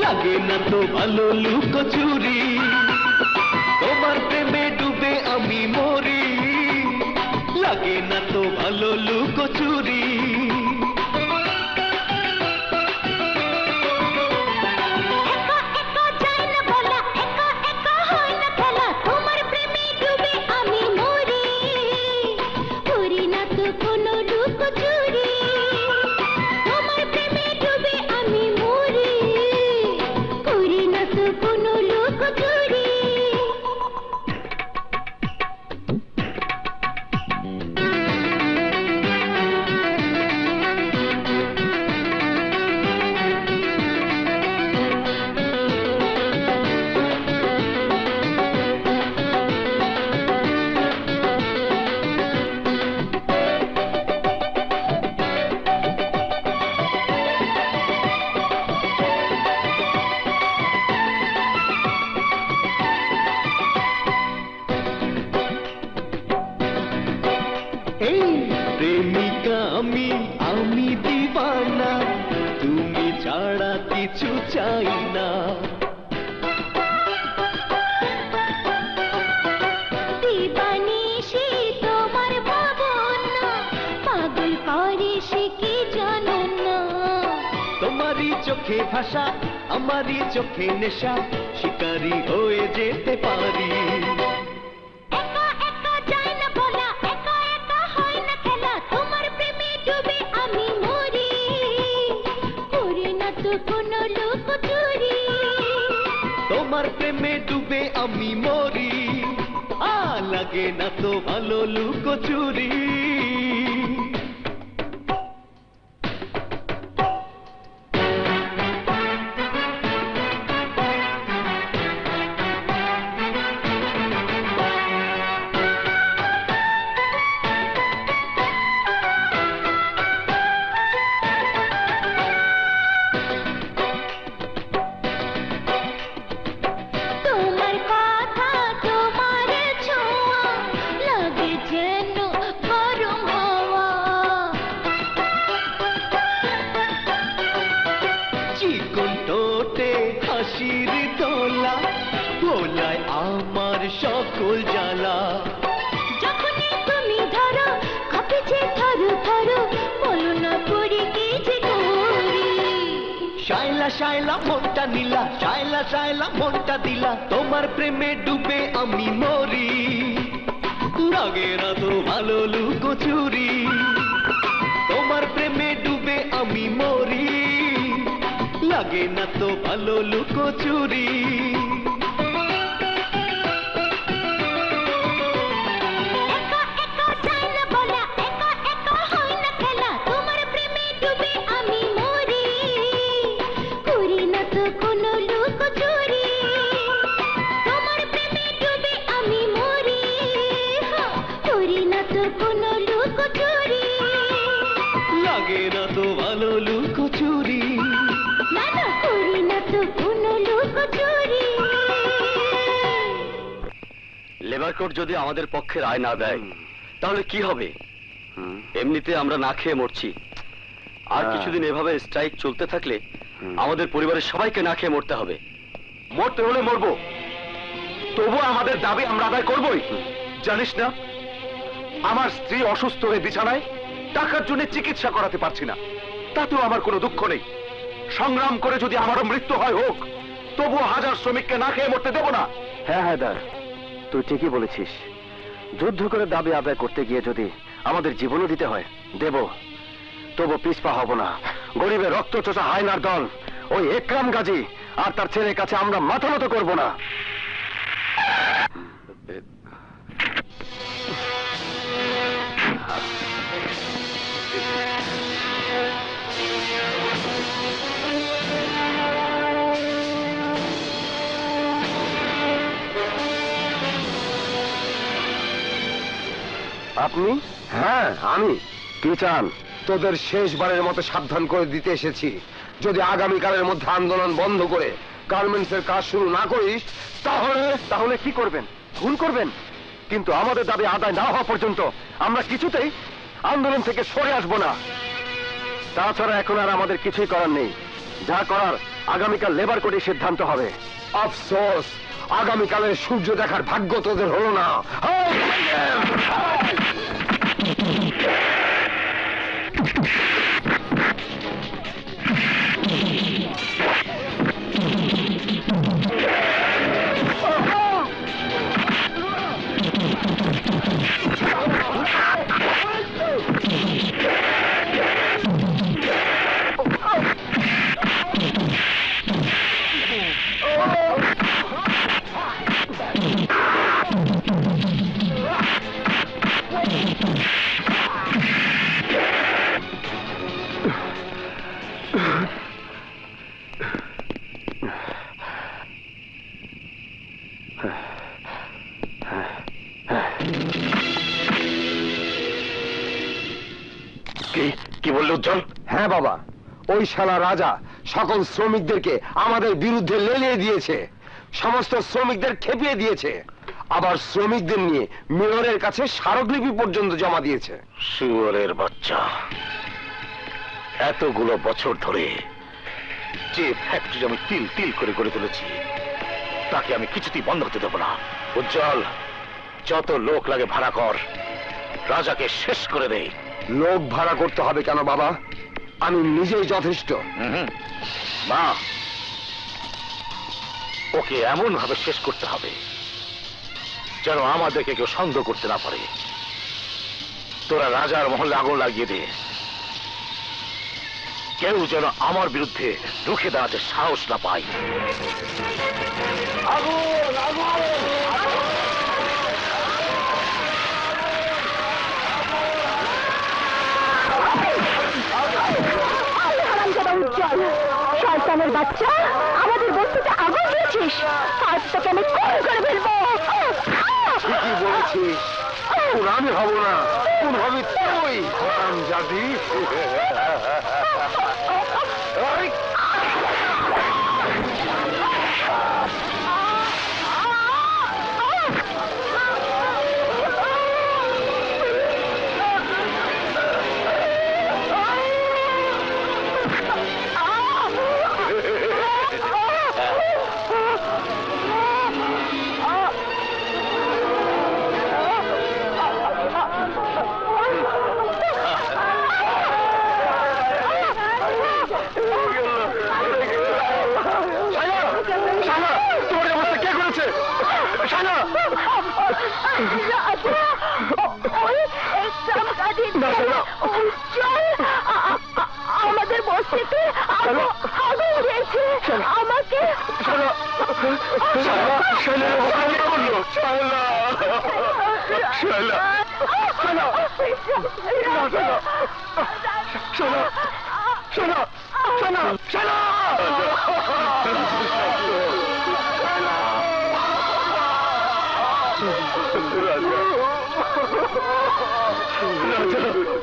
লাগে না তো ভালো লুকোচুরি, তোমার প্রেমে ডুবে আমি মরি। লাগে না তো ভালো লুকোচুরি। প্রেমিকা আমি দিবানা, তুমি ছাড়া কিছু চাই না। দিবানিশি তোমার ভাবনা, পাগল করে সে কি জানো না। তোমারই চোখে ভাষা, আমারই চোখে নেশা, শিকারি হয়ে যেতে পারি। একা একা যায় না বলা, একা একা হয় না খেলা, তোমার প্রেমে ডুবে আমি মরি। করি না তো কোনো লুকোচুরি, তোমার প্রেমে ডুবে আমি মরি। লাগে না তো ভালো লুকোচুরি। তোমার কথা তোমার ছোঁয়া লাগে যেন গরম হাওয়া। মনটা নীলা, শায়লা শায়লা মনটা দিলা, তোমার প্রেমে ডুবে আমি মরি। লাগে না তো ভালো লুকোচুরি, তোমার প্রেমে ডুবে আমি মরি। লাগে না তো ভালো লুকোচুরি। একা একা চাই না বলা, একা একা হয় না খেলা, তোমার প্রেমে ডুবে আমি মরি। করি না তো কোনো লুকোচুরি, তোমার প্রেমে ডুবে আমি মরি। করি না তো কোনো লুকোচুরি। লাগে না তো ভালো লুকোচুরি। না না, করি না তো কোনো লুকোচুরি। লেবার কোর্ট যদি আমাদের পক্ষে রায় না দেয় তাহলে কি হবে? এমনিতে আমরা না খেয়ে মরছি, আর কিছুদিন এভাবে স্ট্রাইক চলতে থাকলে আমাদের পরিবারের সবাইকে না খেয়ে মরতে হবে। মরতে হলে মরবো, তবু আমাদের দাবি আমরা আদায় করবই। জানিস না, আমার স্ত্রী অসুস্থ হয়ে বিছানায়, টাকার জন্য চিকিৎসা করাতে পারছি না, তাতেও আমার কোনো দুঃখ নেই। সংগ্রাম করে যদি আমারও মৃত্যু হয় হোক, তবুও হাজার শ্রমিককে না খেয়ে মরতে দেব না। হ্যাঁ হায়দার, তুই ঠিকই বলেছিস। যুদ্ধ করে দাবি আদায় করতে গিয়ে যদি আমাদের জীবনও দিতে হয় দেব, তবু পিছপা হব না। গরিবের রক্তচোষা হায়নার দল, ওই একরাম গাজী আর তার ছেলের কাছে আমরা মাথা নত করব না। আপনি? হ্যাঁ আমি। কি চান? তোদের শেষবারের মতো সাবধান করে দিতে এসেছি, যদি আগামীকালের মধ্যে আন্দোলন বন্ধ করে গার্মেন্টসের কাজ শুরু না করিস তাহলে কি করবেন? ভুল করবেন। কিন্তু আমাদের দাবি আদায় না হওয়া পর্যন্ত আমরা কিছুতেই আন্দোলন থেকে সরে আসব না। তাছাড়া এখন আর আমাদের কিছুই করার নেই। যা করার আগামীকাল লেবার কোর্টে সিদ্ধান্ত হবে। আফসোস, আগামীকালের সূর্য দেখার ভাগ্য তোদের হলো না। কি বলল উজ্জ্বল? হ্যাঁ বাবা, ওই শালা রাজা সকল শ্রমিকদেরকে আমাদের বিরুদ্ধে লেলিয়ে দিয়েছে, সমস্ত শ্রমিকদের খেপিয়ে দিয়েছে, আবার শ্রমিকদের নিয়ে মেয়রের কাছে স্মারকলিপি পর্যন্ত জমা দিয়েছে। শুয়োরের বাচ্চা, এতগুলো বছর ধরে যে ফ্যাক্টরি আমি তিল তিল করে গড়ে তুলেছি তাকে আমি কিছুতেই বন্ধ হতে দেবো না। উজ্জ্বল, যত লোক লাগে ভাড়া কর, রাজাকে শেষ করে দেই। লোক ভাড়া করতে হবে কেন বাবা? আমি নিজেই যথেষ্ট। না, ওকে এমন ভাবে শেষ করতে হবে যেন আমাদেরকে কেউ সন্দেহ করতে না পারে। তোরা রাজার মহলে আগুন লাগিয়ে দে, কেউ যেন আমার বিরুদ্ধে রুখে দাঁড়াতে সাহস না পায়। আগুন আগুন উজ্জ্বল, শয়তানের বাচ্চা, আমাদের বস্তুতে আগুন দিয়েছিস, আজ তোকে আমি খুন করে ফেলবো। ঠিকই বলেছিস, কোন আমি হব না, কোন হবি তুই হারামজাদি। রাজা, ওই শ্যামকাঠির উজ্জ্বল আমাদের বস্তিতে আগুন দিয়েছে। আমাকে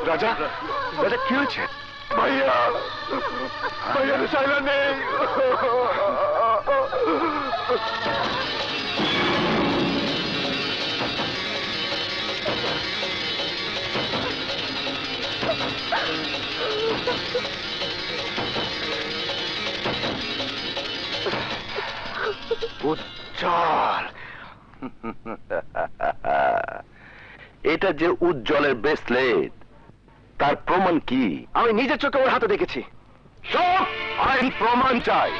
রাজা, রাজা কি হয়েছে? ভাইয়া, ভাইয়া শাইলা নেই। উজ্জ্বল, এটা যে উজ্জ্বলের ব্রেসলেট, তার প্রমাণ কি? আমি নিজের চোখে ওর হাতে দেখেছি। সব আইন প্রমাণ চাই,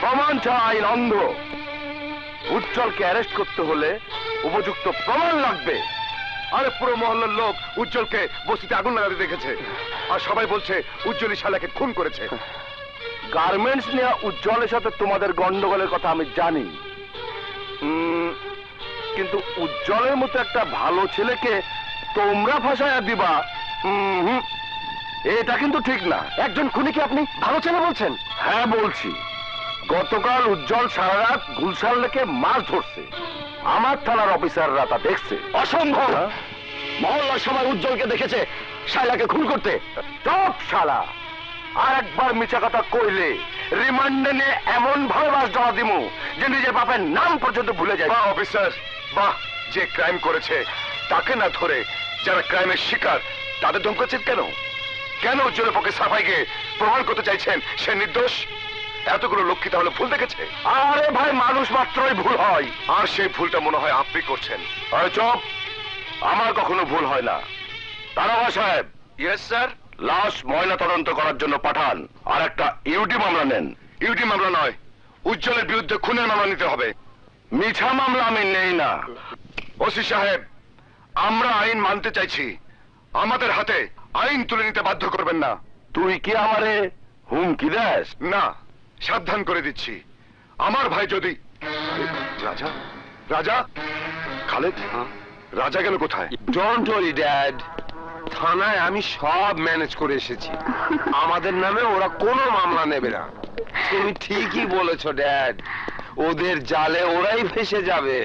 প্রমাণ চাই আইন অন্ধ। উজ্জ্বলকে অ্যারেস্ট করতে হলে উপযুক্ত প্রমাণ লাগবে। আরে পুরো মহল্লার লোক উজ্জ্বলকে বস্তিতে আগুন লাগাতে দেখেছে, আর সবাই বলছে উজ্জ্বলই শালাকে খুন করেছে। গার্মেন্টস নেওয়া উজ্জ্বলের সাথে তোমাদের গন্ডগোলের কথা আমি জানি, কিন্তু উজ্জ্বলের মতো একটা ভালো ছেলেকে তোমরা ফাঁসায়া দিবা, এটা কিন্তু ঠিক না। একজন খুনিকে আপনি ভালো ছেলে বলছেন? হ্যাঁ বলছি। গতকাল উজ্জ্বল সারা রাত গুলশান লেকে মাছ ধরছে, আমার থানার অফিসাররা তা দেখছে। অসম্ভব! মহল্লার সবাই উজ্জ্বলকে দেখেছে শাইলাকে খুন করতে। চপ শালা, আর একবার মিছা কথা কইলে রিমান্ডে নিয়ে এমন ভাবে মাছ জমা দিমু যে নিজের বাপের নাম পর্যন্ত ভুলে যায়। বাহ অফিসার, বাহ! যে ক্রাইম করেছে তাকে না ধরে যারা ক্রাইমের শিকার তাদের ধমকাচ্ছেন কেন? কেন উজ্জ্বলের পক্ষে সাফাই গিয়ে প্রমাণ করতে চাইছেন সে নির্দোষ? এতগুলো লোক কি তাহলে ভুল দেখেছে? আরে ভাই, মানুষ মাত্রই ভুল হয়, আর সেই ভুলটা মনে হয় আপনি করছেন। আরে চপ, আমার কখনো ভুল হয় না। দারোগা সাহেব, ইয়েস স্যার। লাশ ময়না তদন্ত করার জন্য পাঠান, আর একটা ইউটি মামলা নেন। ইউটি মামলা নয়, উজ্জ্বলের বিরুদ্ধে খুনের মামলা নিতে হবে। মিছা মামলা আমি নেই না। ওসি সাহেব, আমরা আইন মানতে চাইছি, আমাদের হাতে আইন তুলে নিতে বাধ্য করবেন না। তুই কি আমারে হুমকি দেস? না, সাবধান করে দিচ্ছি। আমার ভাই যদি... রাজা, রাজা, খালেদ, রাজা গেল কোথায়? ডোন্ট ওয়ারি ড্যাড, থানায় আমি সব ম্যানেজ করে এসেছি। আমাদের নামে ওরা কোনো মামলা নেবে না। তুমি ঠিকই বলেছো ড্যাড, ওদের জালে ওরাই ফেসে যাবে।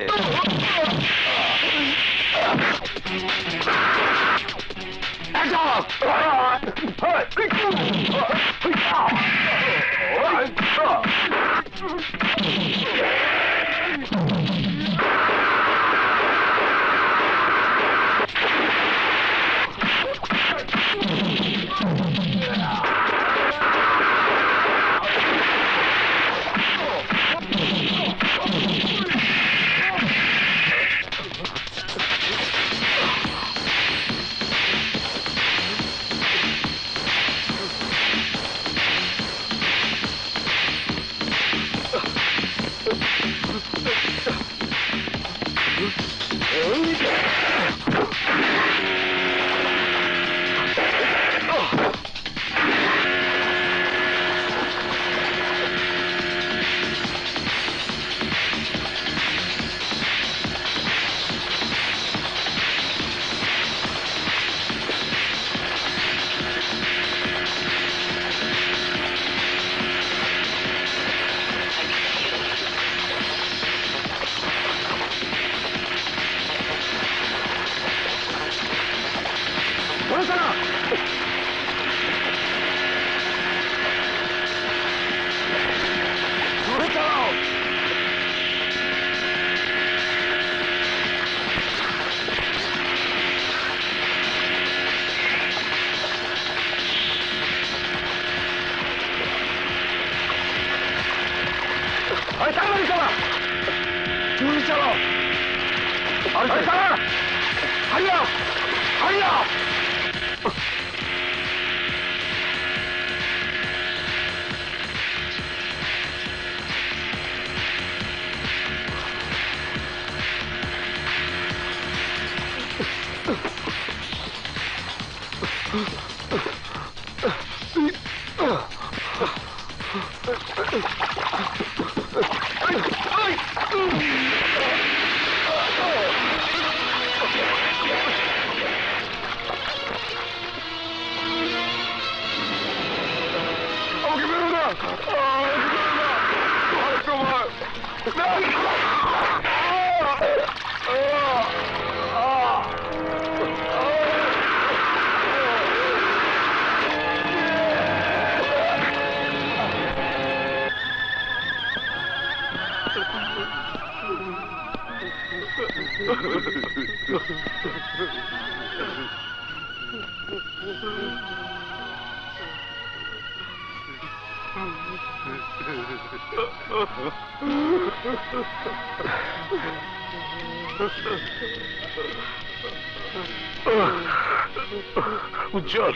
উজ্জ্বল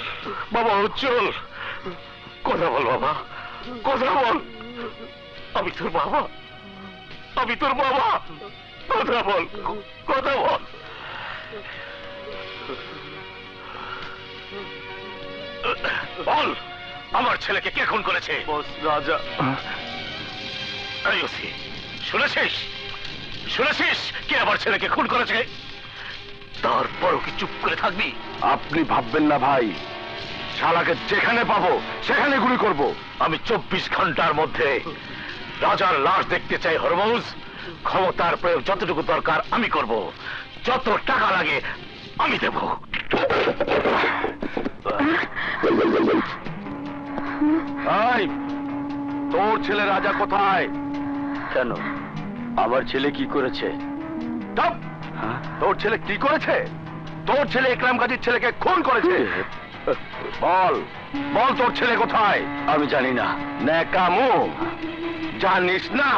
বাবা, উজ্জ্বল কথা বল বাবা, কথা বল। আমি তোর বাবা, আমি তোর বাবা, কথা বল, কথা বল। বল, আমার ছেলেকে কে খুন করেছে? রাজা। শুনেছিস? শুনেছিস কে আমার ছেলেকে খুন করেছে? তারপরও কি চুপ করে থাকবি? আপনি ভাববেন না ভাই, শালাকে যেখানে পাবো সেখানে গুলি করব। আমি 24 ঘন্টার মধ্যে রাজার লাশ দেখতে চাই হরমুজ। ক্ষমতার প্রয়োগ যতটুকু দরকার আমি করব, যত টাকা লাগে আমি দেব। এই, তোর ছেলে রাজা কোথায়? কেন, আমার ছেলে কি করেছে? চুপ! তোর ছেলে কি করেছে? তোর ছেলে ইকরাম গাজীর ছেলেকে খুন করেছে। বল, বল তোর ছেলে কোথায়? আমি জানি না। ন্যাকামো জানিস না?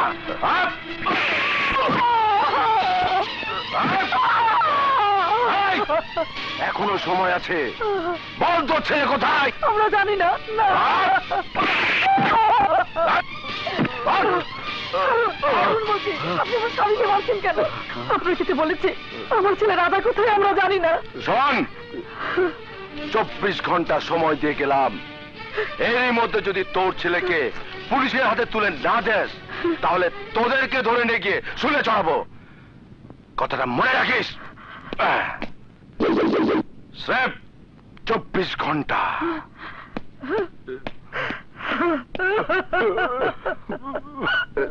এই, এখনো সময় আছে, বল তোর ছেলে কোথায়? আমরা জানি না। আপনি আমার স্বামীকে বলছেন কেন? আপনার কিছু বলেছে আমার ছেলে রাধা কোথায় আমরা জানি না। শোন, 24 ঘন্টা সময় দিয়ে গেলাম, এরই মধ্যে যদি তোর ছেলেকে পুলিশের হাতে তুলে না দেস তাহলে তোদেরকে ধরে নিয়ে গিয়ে শুলে চড়াবো। কথাটা মনে রাখিস। স্রেফ 24 ঘন্টা।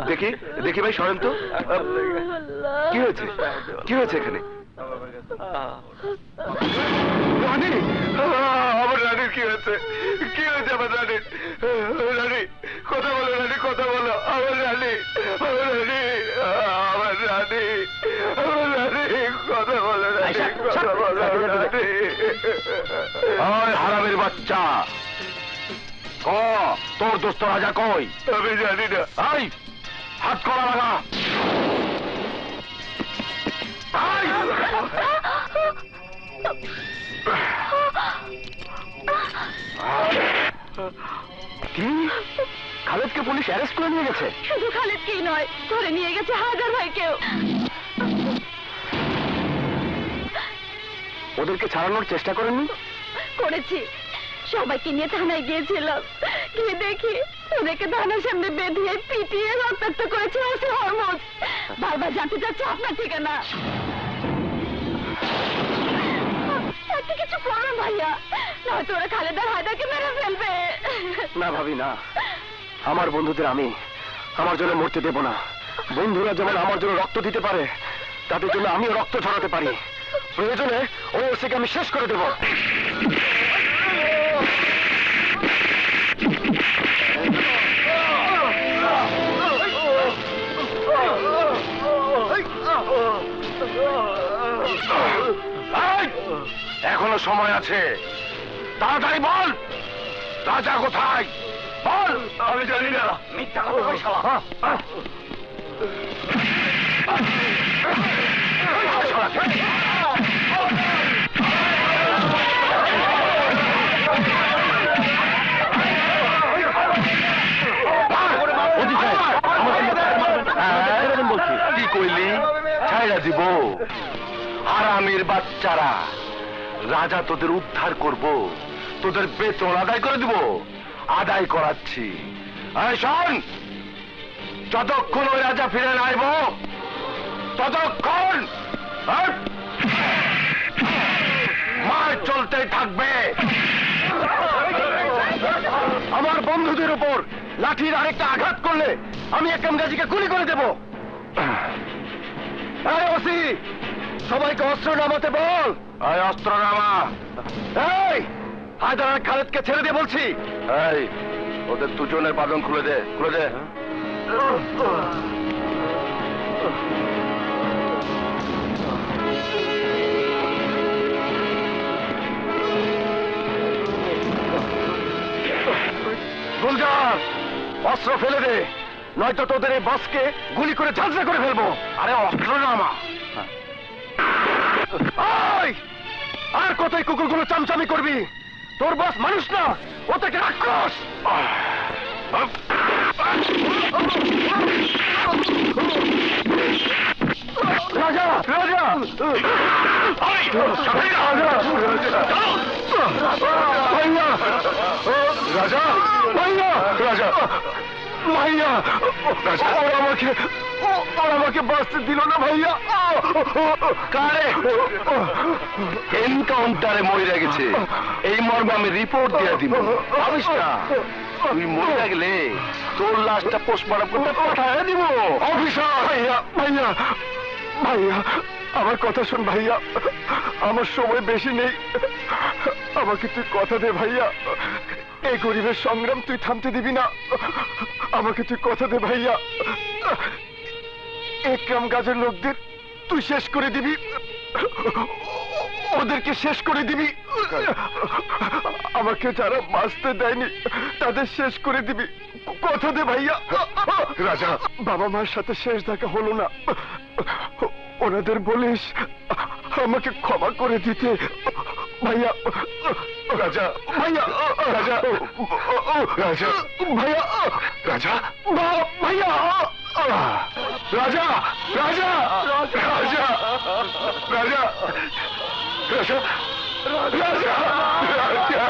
দেখি দেখি ভাই, সরেন তো। কি হয়েছে? কি হয়েছে এখানে? রানী, আমার রানীর কি হয়েছে? কি হয়েছে আমার রানীর? রানী কথা বলো, রানী কথা বলো। আমার রানী, আমার রানী, আমার রানী, আমার রানী, কথা বলো রানী, কথা বলো রানী। ওই হারামের বাচ্চা, ক তোর দোস্ত রাজা কই? আমি জানি না। এই, হাত করা লাগা। কি? খালেদকে পুলিশ অ্যারেস্ট করে নিয়ে গেছে? শুধু খালেদকেই নয়, ধরে নিয়ে গেছে হায়দার ভাইকেও। ওদেরকে ছাড়ানোর চেষ্টা করেননি? করেছি, সবাইকে নিয়ে থানায় গিয়েছিলাম। গিয়ে দেখি ওদেরকে থানার সামনে বেঁধিয়ে পিটিয়ে রক্তাক্ত করেছে ওসি হরমুজ। বারবার জানতে চাচ্ছে আপনার ঠিকানা। একটা কিছু করো ভাইয়া, নয়তো ওরা খালেদার হায়দারকে মেরে ফেলবে। না ভাবি না, আমার বন্ধুদের আমি আমার জন্য মরতে দেব না। বন্ধুরা যেমন আমার জন্য রক্ত দিতে পারে, তাদের জন্য আমিও রক্ত ছড়াতে পারি। প্রয়োজনে ওই ওসিকে আমি শেষ করে দেব। এখনো সময় আছে, তাড়াতাড়ি বল, রাজা কোথায়? বল। আমি জানি না। মিথ্যা কথা কই শালা। কি কইলি? ছাইড়া দিব? হারামির বাচ্চারা, রাজা তোদের উদ্ধার করব, তোদের বেতন আদায় করে দিব। আদায় করাচ্ছি। আরে শোন, যতক্ষণ ওই রাজা ফিরে না আইব ততক্ষণ মার চলতেই থাকবে। আমার বন্ধুদের উপর লাঠির আরেকটা আঘাত করলে আমি একদম গাজীকে গুলি করে দেব। ওসি সবাইকে অস্ত্র নামাতে বল। অস্ত্র নামা। এই হায়দার আর খালেদকে ছেড়ে দিয়ে বলছি। এই ওদের দুজনের বাঁধন খুলে দে, খুলে দে। গুলজার অস্ত্র ফেলে দে, নয়তো তোদের এই বসকে গুলি করে ঝাঁঝরা করে ফেলবো। আরে অস্ত্র নামা। আর কতই কুকুরগুলো চামচামি করবি? তোর বস মানুষ না, ও থেকে রাক্ষস। রাজা রাজা ভাইয়া, রাজা ভাইয়া, রাজা ভাইয়া, ওরা আমাকে বাঁচতে দিল না ভাইয়া। কারে এনকাউন্টারে মরে গেছে, এই মর্মে আমি রিপোর্ট দিয়ে দিব। ভাবিস না তুই মরে গেলে তোর লাশটা পোস্টমর্টম করতে পাঠায় দিব। অফিসার ভাইয়া, ভাইয়া ভাইয়া আমার কথা শোন ভাইয়া, আমার সময় বেশি নেই, আমাকে তুই কথা দে ভাইয়া। এই গরিবের সংগ্রাম তুই থামতে দিবি না, আমাকে তুই কথা দে ভাইয়া। একরাম গাজের লোকদের তুই শেষ করে দিবি, ওদেরকে শেষ করে দিবি। আমাকে যারা বাঁচতে দেয়নি তাদের শেষ করে দিবি, কথা দে ভাইয়া। রাজা বাবা মার সাথে শেষ দেখা হলো না, ওনাদের বলিস আমাকে ক্ষমা করে দিতে ভাইয়া। রাজা ভাইয়া, রাজা রাজা ভাইয়া, রাজা ভাইয়া, রাজা রাজা রাজা রাজা রাজা রাজা রাজা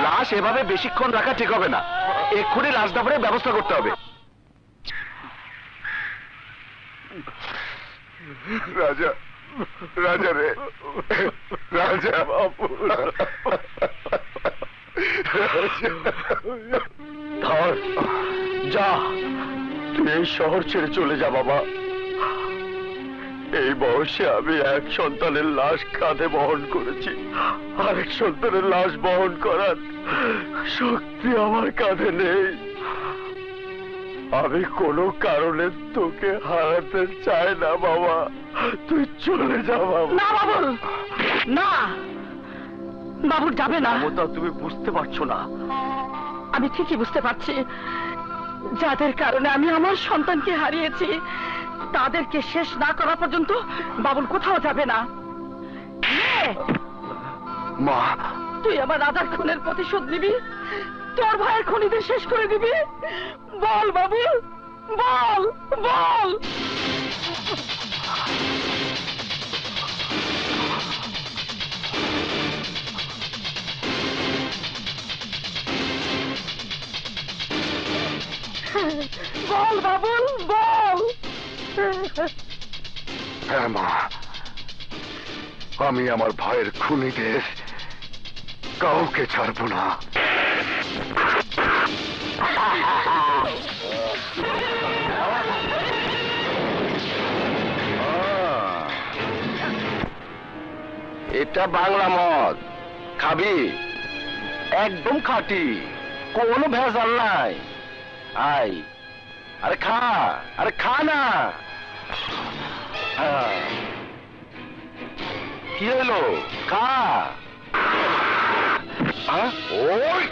লাশ এভাবে বেশিক্ষণ রাখা ঠিক হবে না, এক্ষুনি লাশ দাফনের ব্যবস্থা করতে হবে। রাজা রাজা রে রাজা বাবু, ধর যা, তুই এই শহর ছেড়ে চলে যা বাবা। এই বয়সে আমি এক সন্তানের লাশ কাঁধে বহন করেছি, আরেক সন্তানের লাশ বহন করার শক্তি আমার কাঁধে নেই। আমি কোনো কারণে তোকে হারাতে চাই না বাবা, তুই চলে যা বাবা। না বাবুল, না বাবুল যাবে না। মমতা তুমি বুঝতে পারছো না। আমি ঠিকই বুঝতে পারছি, যাদের কারণে আমি আমার সন্তানকে হারিয়েছি তাদেরকে শেষ না করা পর্যন্ত বাবুল কোথাও যাবে না। মা তুই আমার রাজার খুনের প্রতিশোধ নিবি, তোর ভাইয়ের খুনিদের শেষ করে দিবি। বল বাবুল, বল বল। বল বাবুল বল। হ্যাঁ মা, আমি আমার ভাইয়ের খুনিদের কাউকে ছাড়বো না। এটা বাংলা মদ, খাবি? একদম খাঁটি, কোনো ভেজাল নাই। আই আরে খা, আরে খা না। কি হলো, খা। ওই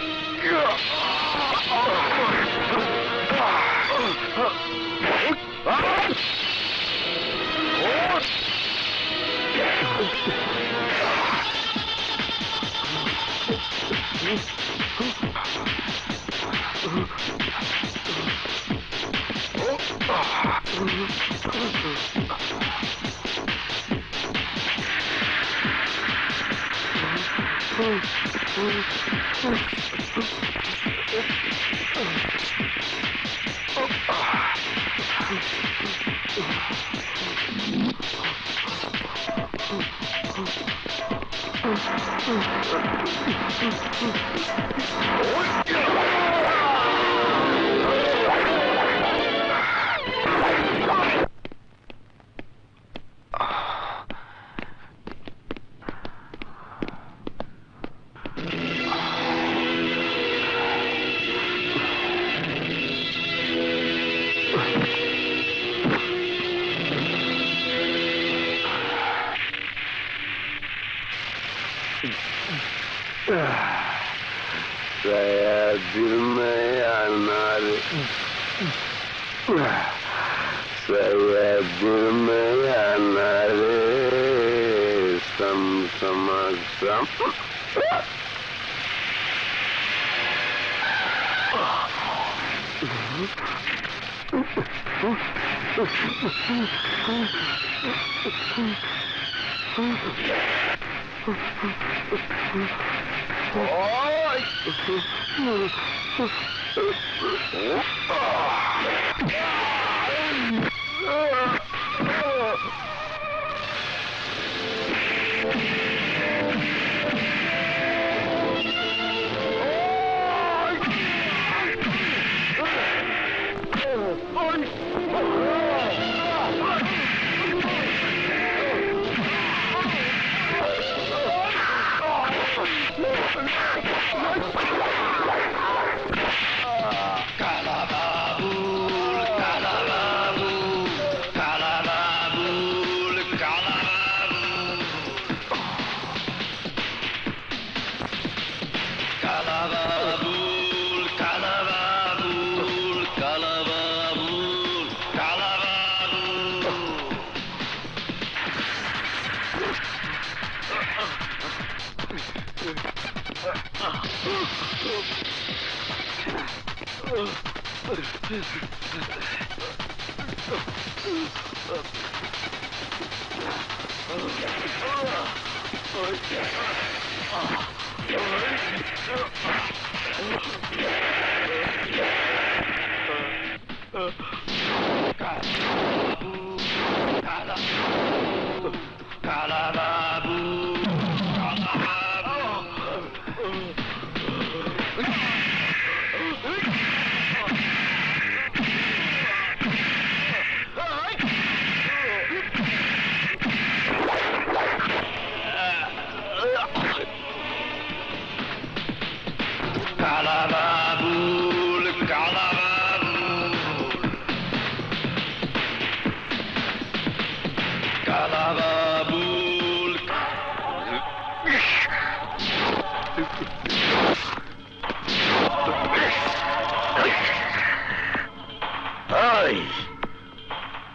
saya दिल में आना रे saya दिल में आना रे सम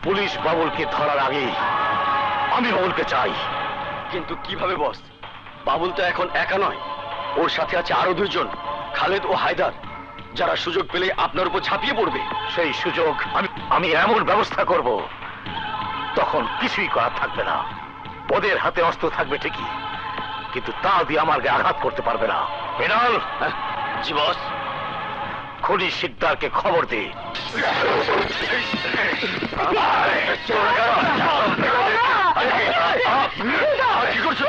পুলিশ বাবুলকে ধরার আগে আমি বাবুলকে চাই। কিন্তু কিভাবে বস? বাবুল তো এখন একা নয়, ওর সাথে আছে আরো দুইজন, খালেদ ও হায়দার, যারা সুযোগ পেলে আপনার উপর ঝাঁপিয়ে পড়বে। সেই সুযোগ আমি এমন ব্যবস্থা করব তখন কিছুই করার থাকবে না। ওদের হাতে অস্ত্র থাকবে ঠিকই, কিন্তু তা দিয়ে আমার গায়ে আঘাত করতে পারবে না। মৃণাল, জি বস। খুনি শিকদারকে খবর দে। কি করছো?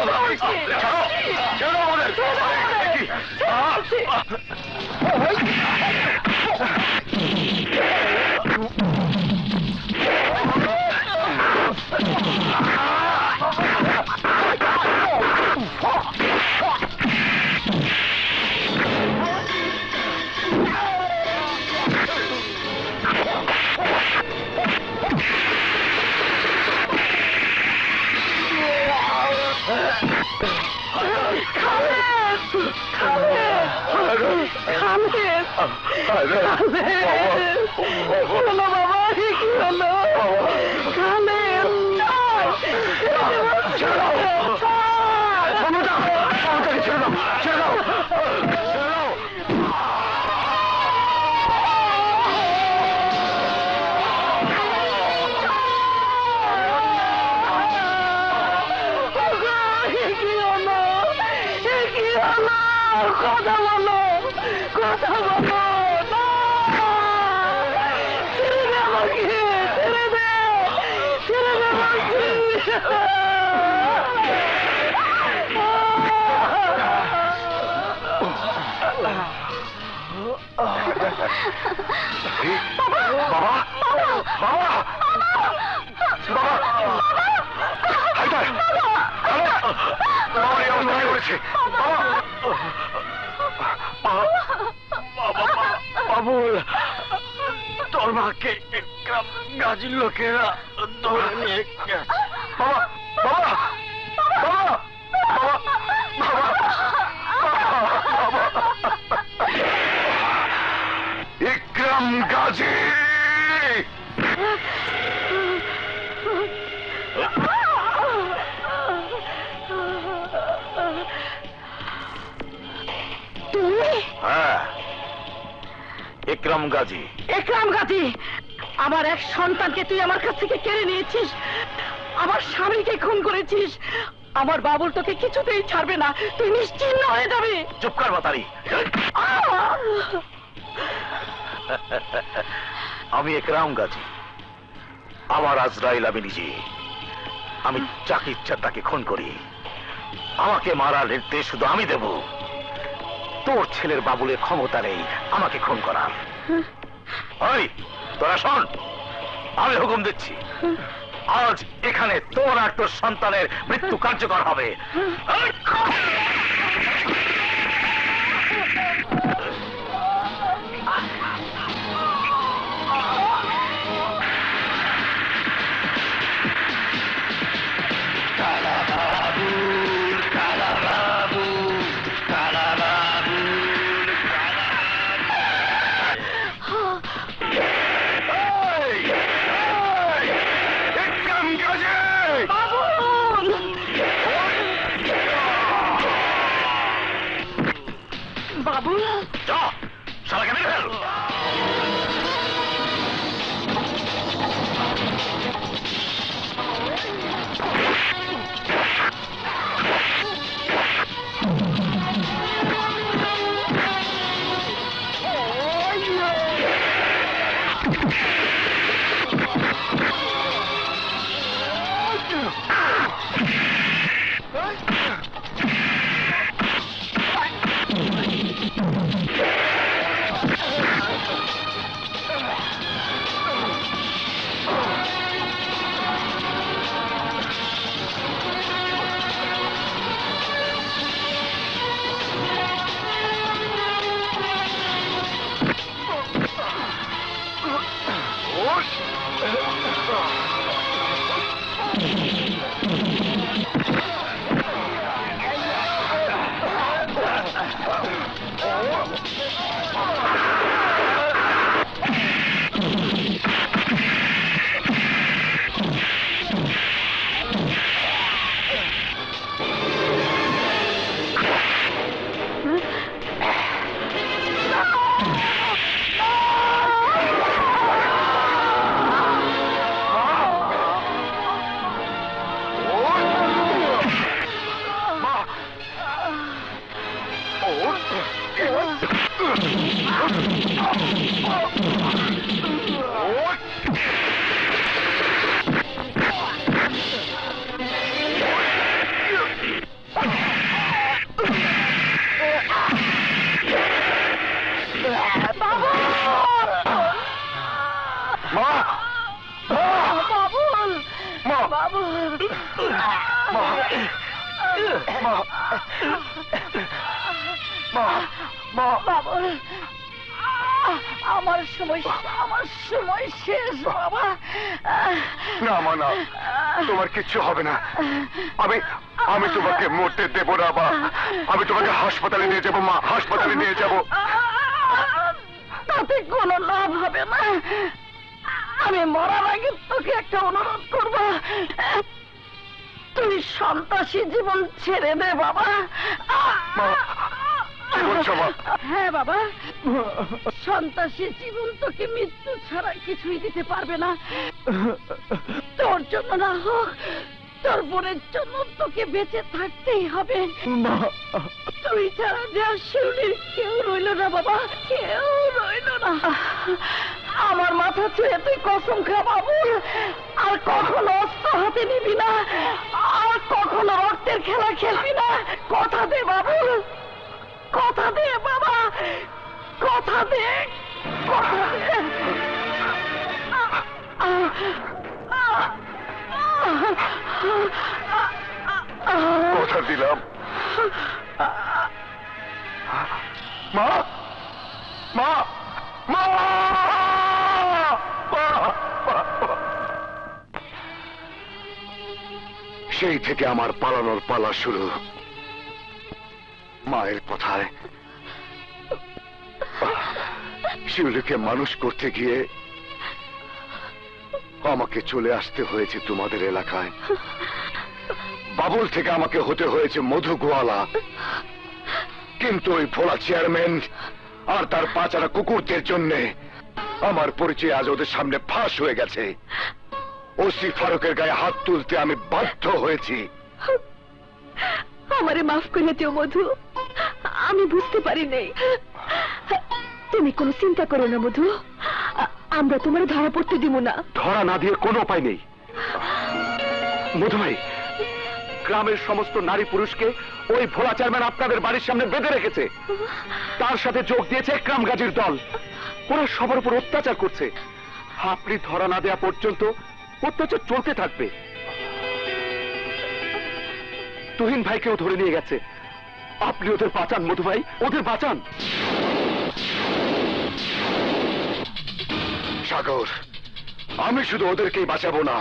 কথা বলো, কথা বলো। না, ছেড়ে দে আমাকে, ছেড়ে দে, ছেড়ে দে বলছি। বাবা, বাবা, বাবা, হায়দার, বাবা এই অবস্থা করেছে। বাবুল, তোর মাকে গাজীর লোকেরা ধরে নিয়ে বাবা, বাবা, বাবা, ইকরাম গাজী। হ্যাঁ, ইকরাম গাজী। একরাম গাজী, আমার এক সন্তানকে তুই আমার কাছ থেকে কেড়ে নিয়েছিস, আমার স্বামীকে খুন করেছিস। আমার বাবুল তোকে কিছুতেই ছাড়বে না, তুই নিশ্চিন্ন হয়ে যাবে। চুপ কর বাতারি। আমি একরাম গাজী, আমার আজরাইল আমি নিজে। আমি যাকে ইচ্ছা তাকে খুন করি। আমাকে মারার নির্দেশ শুধু আমি দেব। তোর ছেলের বাবুলের ক্ষমতা নেই আমাকে খুন করার। ওই তোরা শোন, আমি হুকুম দিচ্ছি, আজ এখানে তোর আর তোর সন্তানের মৃত্যু কার্যকর হবে। বাবুল, যা, শালাকে মেরে ফেল। আমার সময় শেষ বাবা। না মা, না, তোমার কিচ্ছু হবে না। আমি তোমাকে মরতে দেব না মা। আমি তোমাকে হাসপাতালে নিয়ে যাবো মা, হাসপাতালে নিয়ে যাবো। তাতে কোনো লাভ হবে না। আমি মরার আগে তোকে একটা অনুরোধ করব, তুই সন্ত্রাসী জীবন ছেড়ে দে বাবা। হ্যাঁ বাবা, সন্ত্রাসী জীবন তোকে মৃত্যু ছাড়া কিছুই দিতে পারবে না। তোর জন্য না হোক, তোর বোনের জন্য তোকে বেঁচে থাকতেই হবে। তুই ছাড়া যে আর শিউলির কেউ রইল না বাবা, কেউ রইল না। আমার মাথা ছুঁয়ে তুই কসম খা বাবুল, আর কখনো অস্ত্র হাতে নিবি না, আর কখনো রক্তের খেলা খেলবি না। কথা দে বাবুল, কথা দে বাবা, কথা দে, কথা দে। কথা দিলাম। মা, মা, মা, সেই থেকে আমার পালানোর পালা শুরু। মায়ের কথায় শিউলিকে মানুষ করতে গিয়ে আমাকে চলে আসতে হয়েছে তোমাদের এলাকায়। বাবুল থেকে আমাকে হতে হয়েছে মধু গোয়ালা। কিন্তু ওই ভোলা চেয়ারম্যান আর তার পাচারা কুকুরদের জন্য আমার পরিচয় আজ ওদের সামনে ফাঁস হয়ে গেছে। ওসি ফারুকের গায়ে হাত তুলতে আমি বাধ্য হয়েছি। আমারে মাফ করে দিও মধু, আমি বুঝতে পারি নাই। তুমি কোনো চিন্তা করো না মধু, আমরা তোমার ধরা পড়তে দিব না। ধরা না দিয়ে কোনো উপায় নেই মধু ভাই। গ্রামের সমস্ত নারী পুরুষকে ওই ভোলা চেয়ারম্যান আপনাদের বাড়ির সামনে বেঁধে রেখেছে। তার সাথে যোগ দিয়েছে একরাম গাজীর দল। ওরা সবার উপর অত্যাচার করছে। আপনি ধরা না দেওয়া পর্যন্ত অত্যাচার চলতে থাকবে। তুহিন ভাইকেও ধরে নিয়ে গেছে। আপনি ওদের বাঁচান মধু ভাই, ওদের বাঁচান। সাগর, আমি শুধু ওদেরকেই বাঁচাবো না,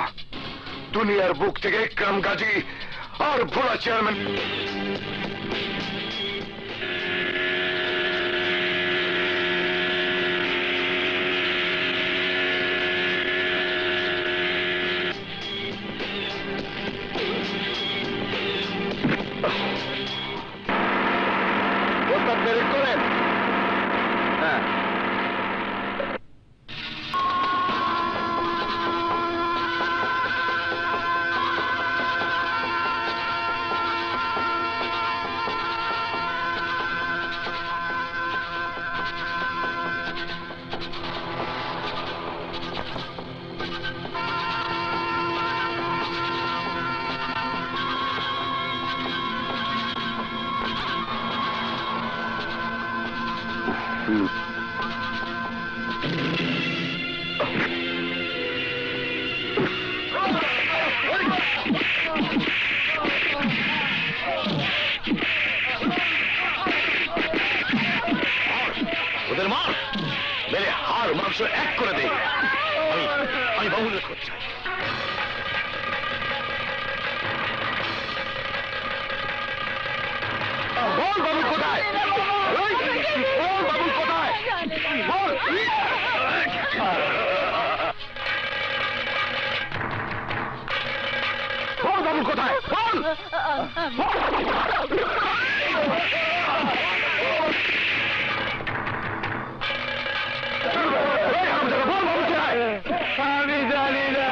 দুনিয়ার বুক থেকে একরাম গাজী আর ভোলা চেয়ারম্যান। করেন। হ্যাঁ, ওদের মার মেরে হাড় মাংস এক করে দে। আমি বাবুলের খোঁজ চাই। বল বাবুল কোথায়? বল বাবুল কোথায়? বল। বল বাবুল কোথায়? বল। আমি জানি না।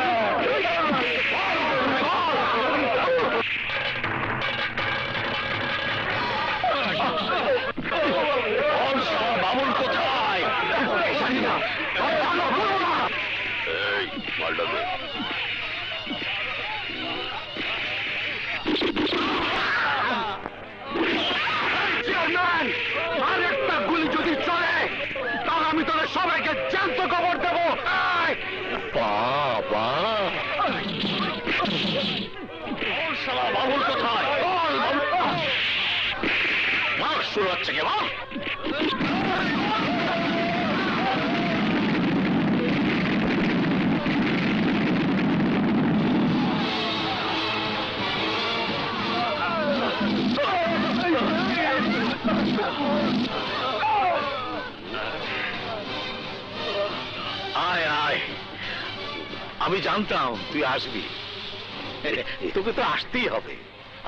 বাবুল কোথায়? জানি না। এই মালটা দে। আর একটা গুলি যদি চলে তাহলে আমি তোদের সবাইকে জ্যান্ত কবর দেবো। বাবা শালা বাবুল কোথায়? বল বাবুল। মার শুরু হচ্ছে কে? বল। আয় আয়, আমি জানতাম তুই আসবি। তোকে তো আসতেই হবে।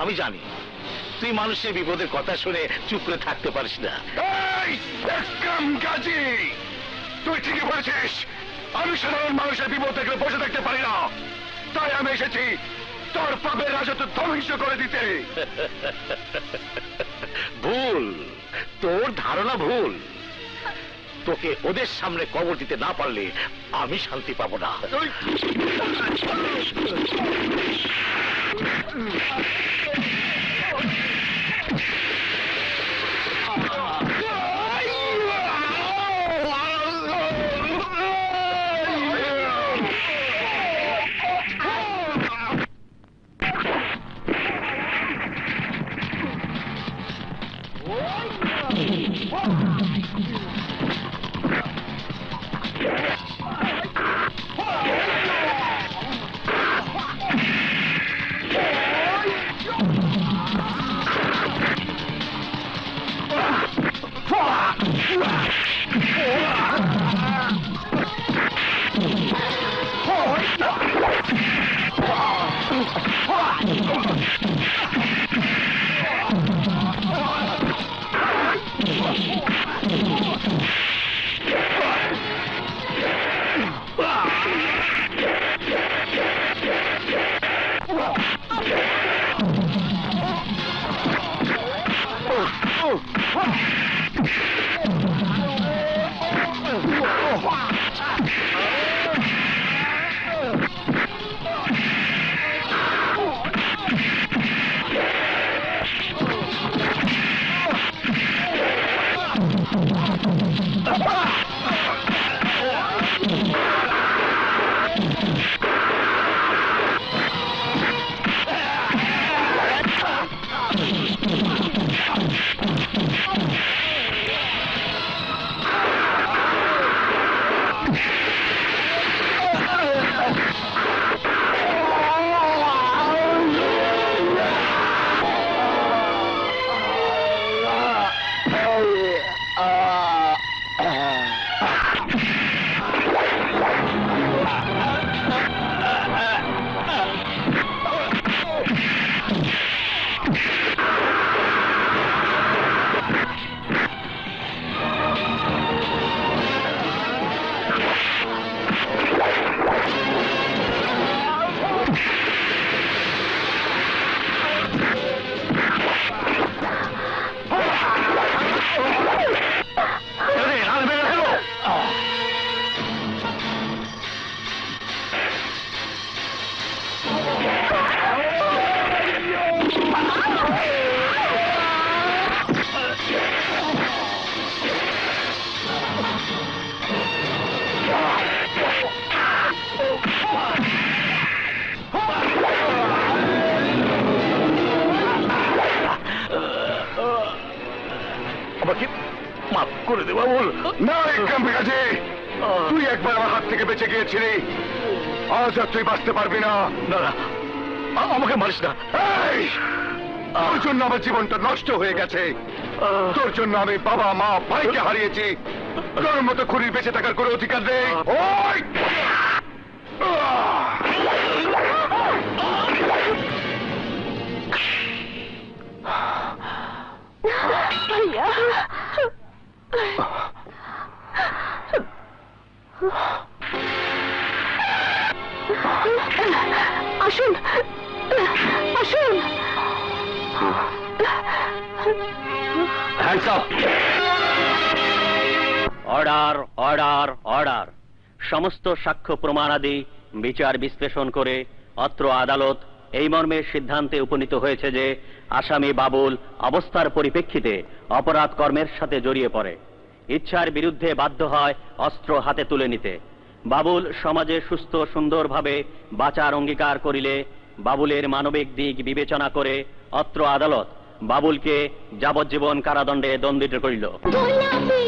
আমি জানি তুই মানুষের বিপদের কথা শুনে চুপ করে থাকতে পারিস না। এই একরাম গাজী, তুই ঠিকই বলেছিস। আমি সাধারণ মানুষের বিপদ দেখলে বসে থাকতে পারি না। তাই আমি এসেছি তোর পাপের রাজত্ব ধ্বংস করে দিতে। ভুল, তোর ধারণা ভুল। তোকে ওদের সামনে কবর দিতে না পারলে আমি শান্তি পাবো না। আমাকে মাফ করে দে বাবুল। না ইকরাম গাজী, তুই একবার আমার হাত থেকে বেঁচে গিয়েছিলি, আজ আর তুই বাঁচতে পারবি না। না না, আমাকে মারিস না। এই, তোর জন্য আমার জীবনটা নষ্ট হয়ে গেছে, তোর জন্য আমি বাবা মা ভাইকে হারিয়েছি, তোর মতো খুনির বেঁচে থাকার কোনো অধিকার নেই। ওই ভাইয়া, আসুন আসুন। Order order order. সমস্ত সাক্ষ্য প্রমাণাদি বিচার বিশ্লেষণ করে অত্র আদালত এই মর্মে সিদ্ধান্তে উপনীত হয়েছে যে আসামি বাবুল অবস্থার পরিপ্রেক্ষিতে অপরাধ কর্মের সাথে জড়িয়ে পড়ে, ইচ্ছার বিরুদ্ধে বাধ্য হয় অস্ত্র হাতে তুলে নিতে। বাবুল সমাজে সুস্থ সুন্দরভাবে বাঁচার অঙ্গীকার করিলে বাবুলের মানবিক দিক বিবেচনা করে অত্র আদালত বাবুলকে যাবজ্জীবন কারাদণ্ডে দণ্ডিত করিল। গোলাপি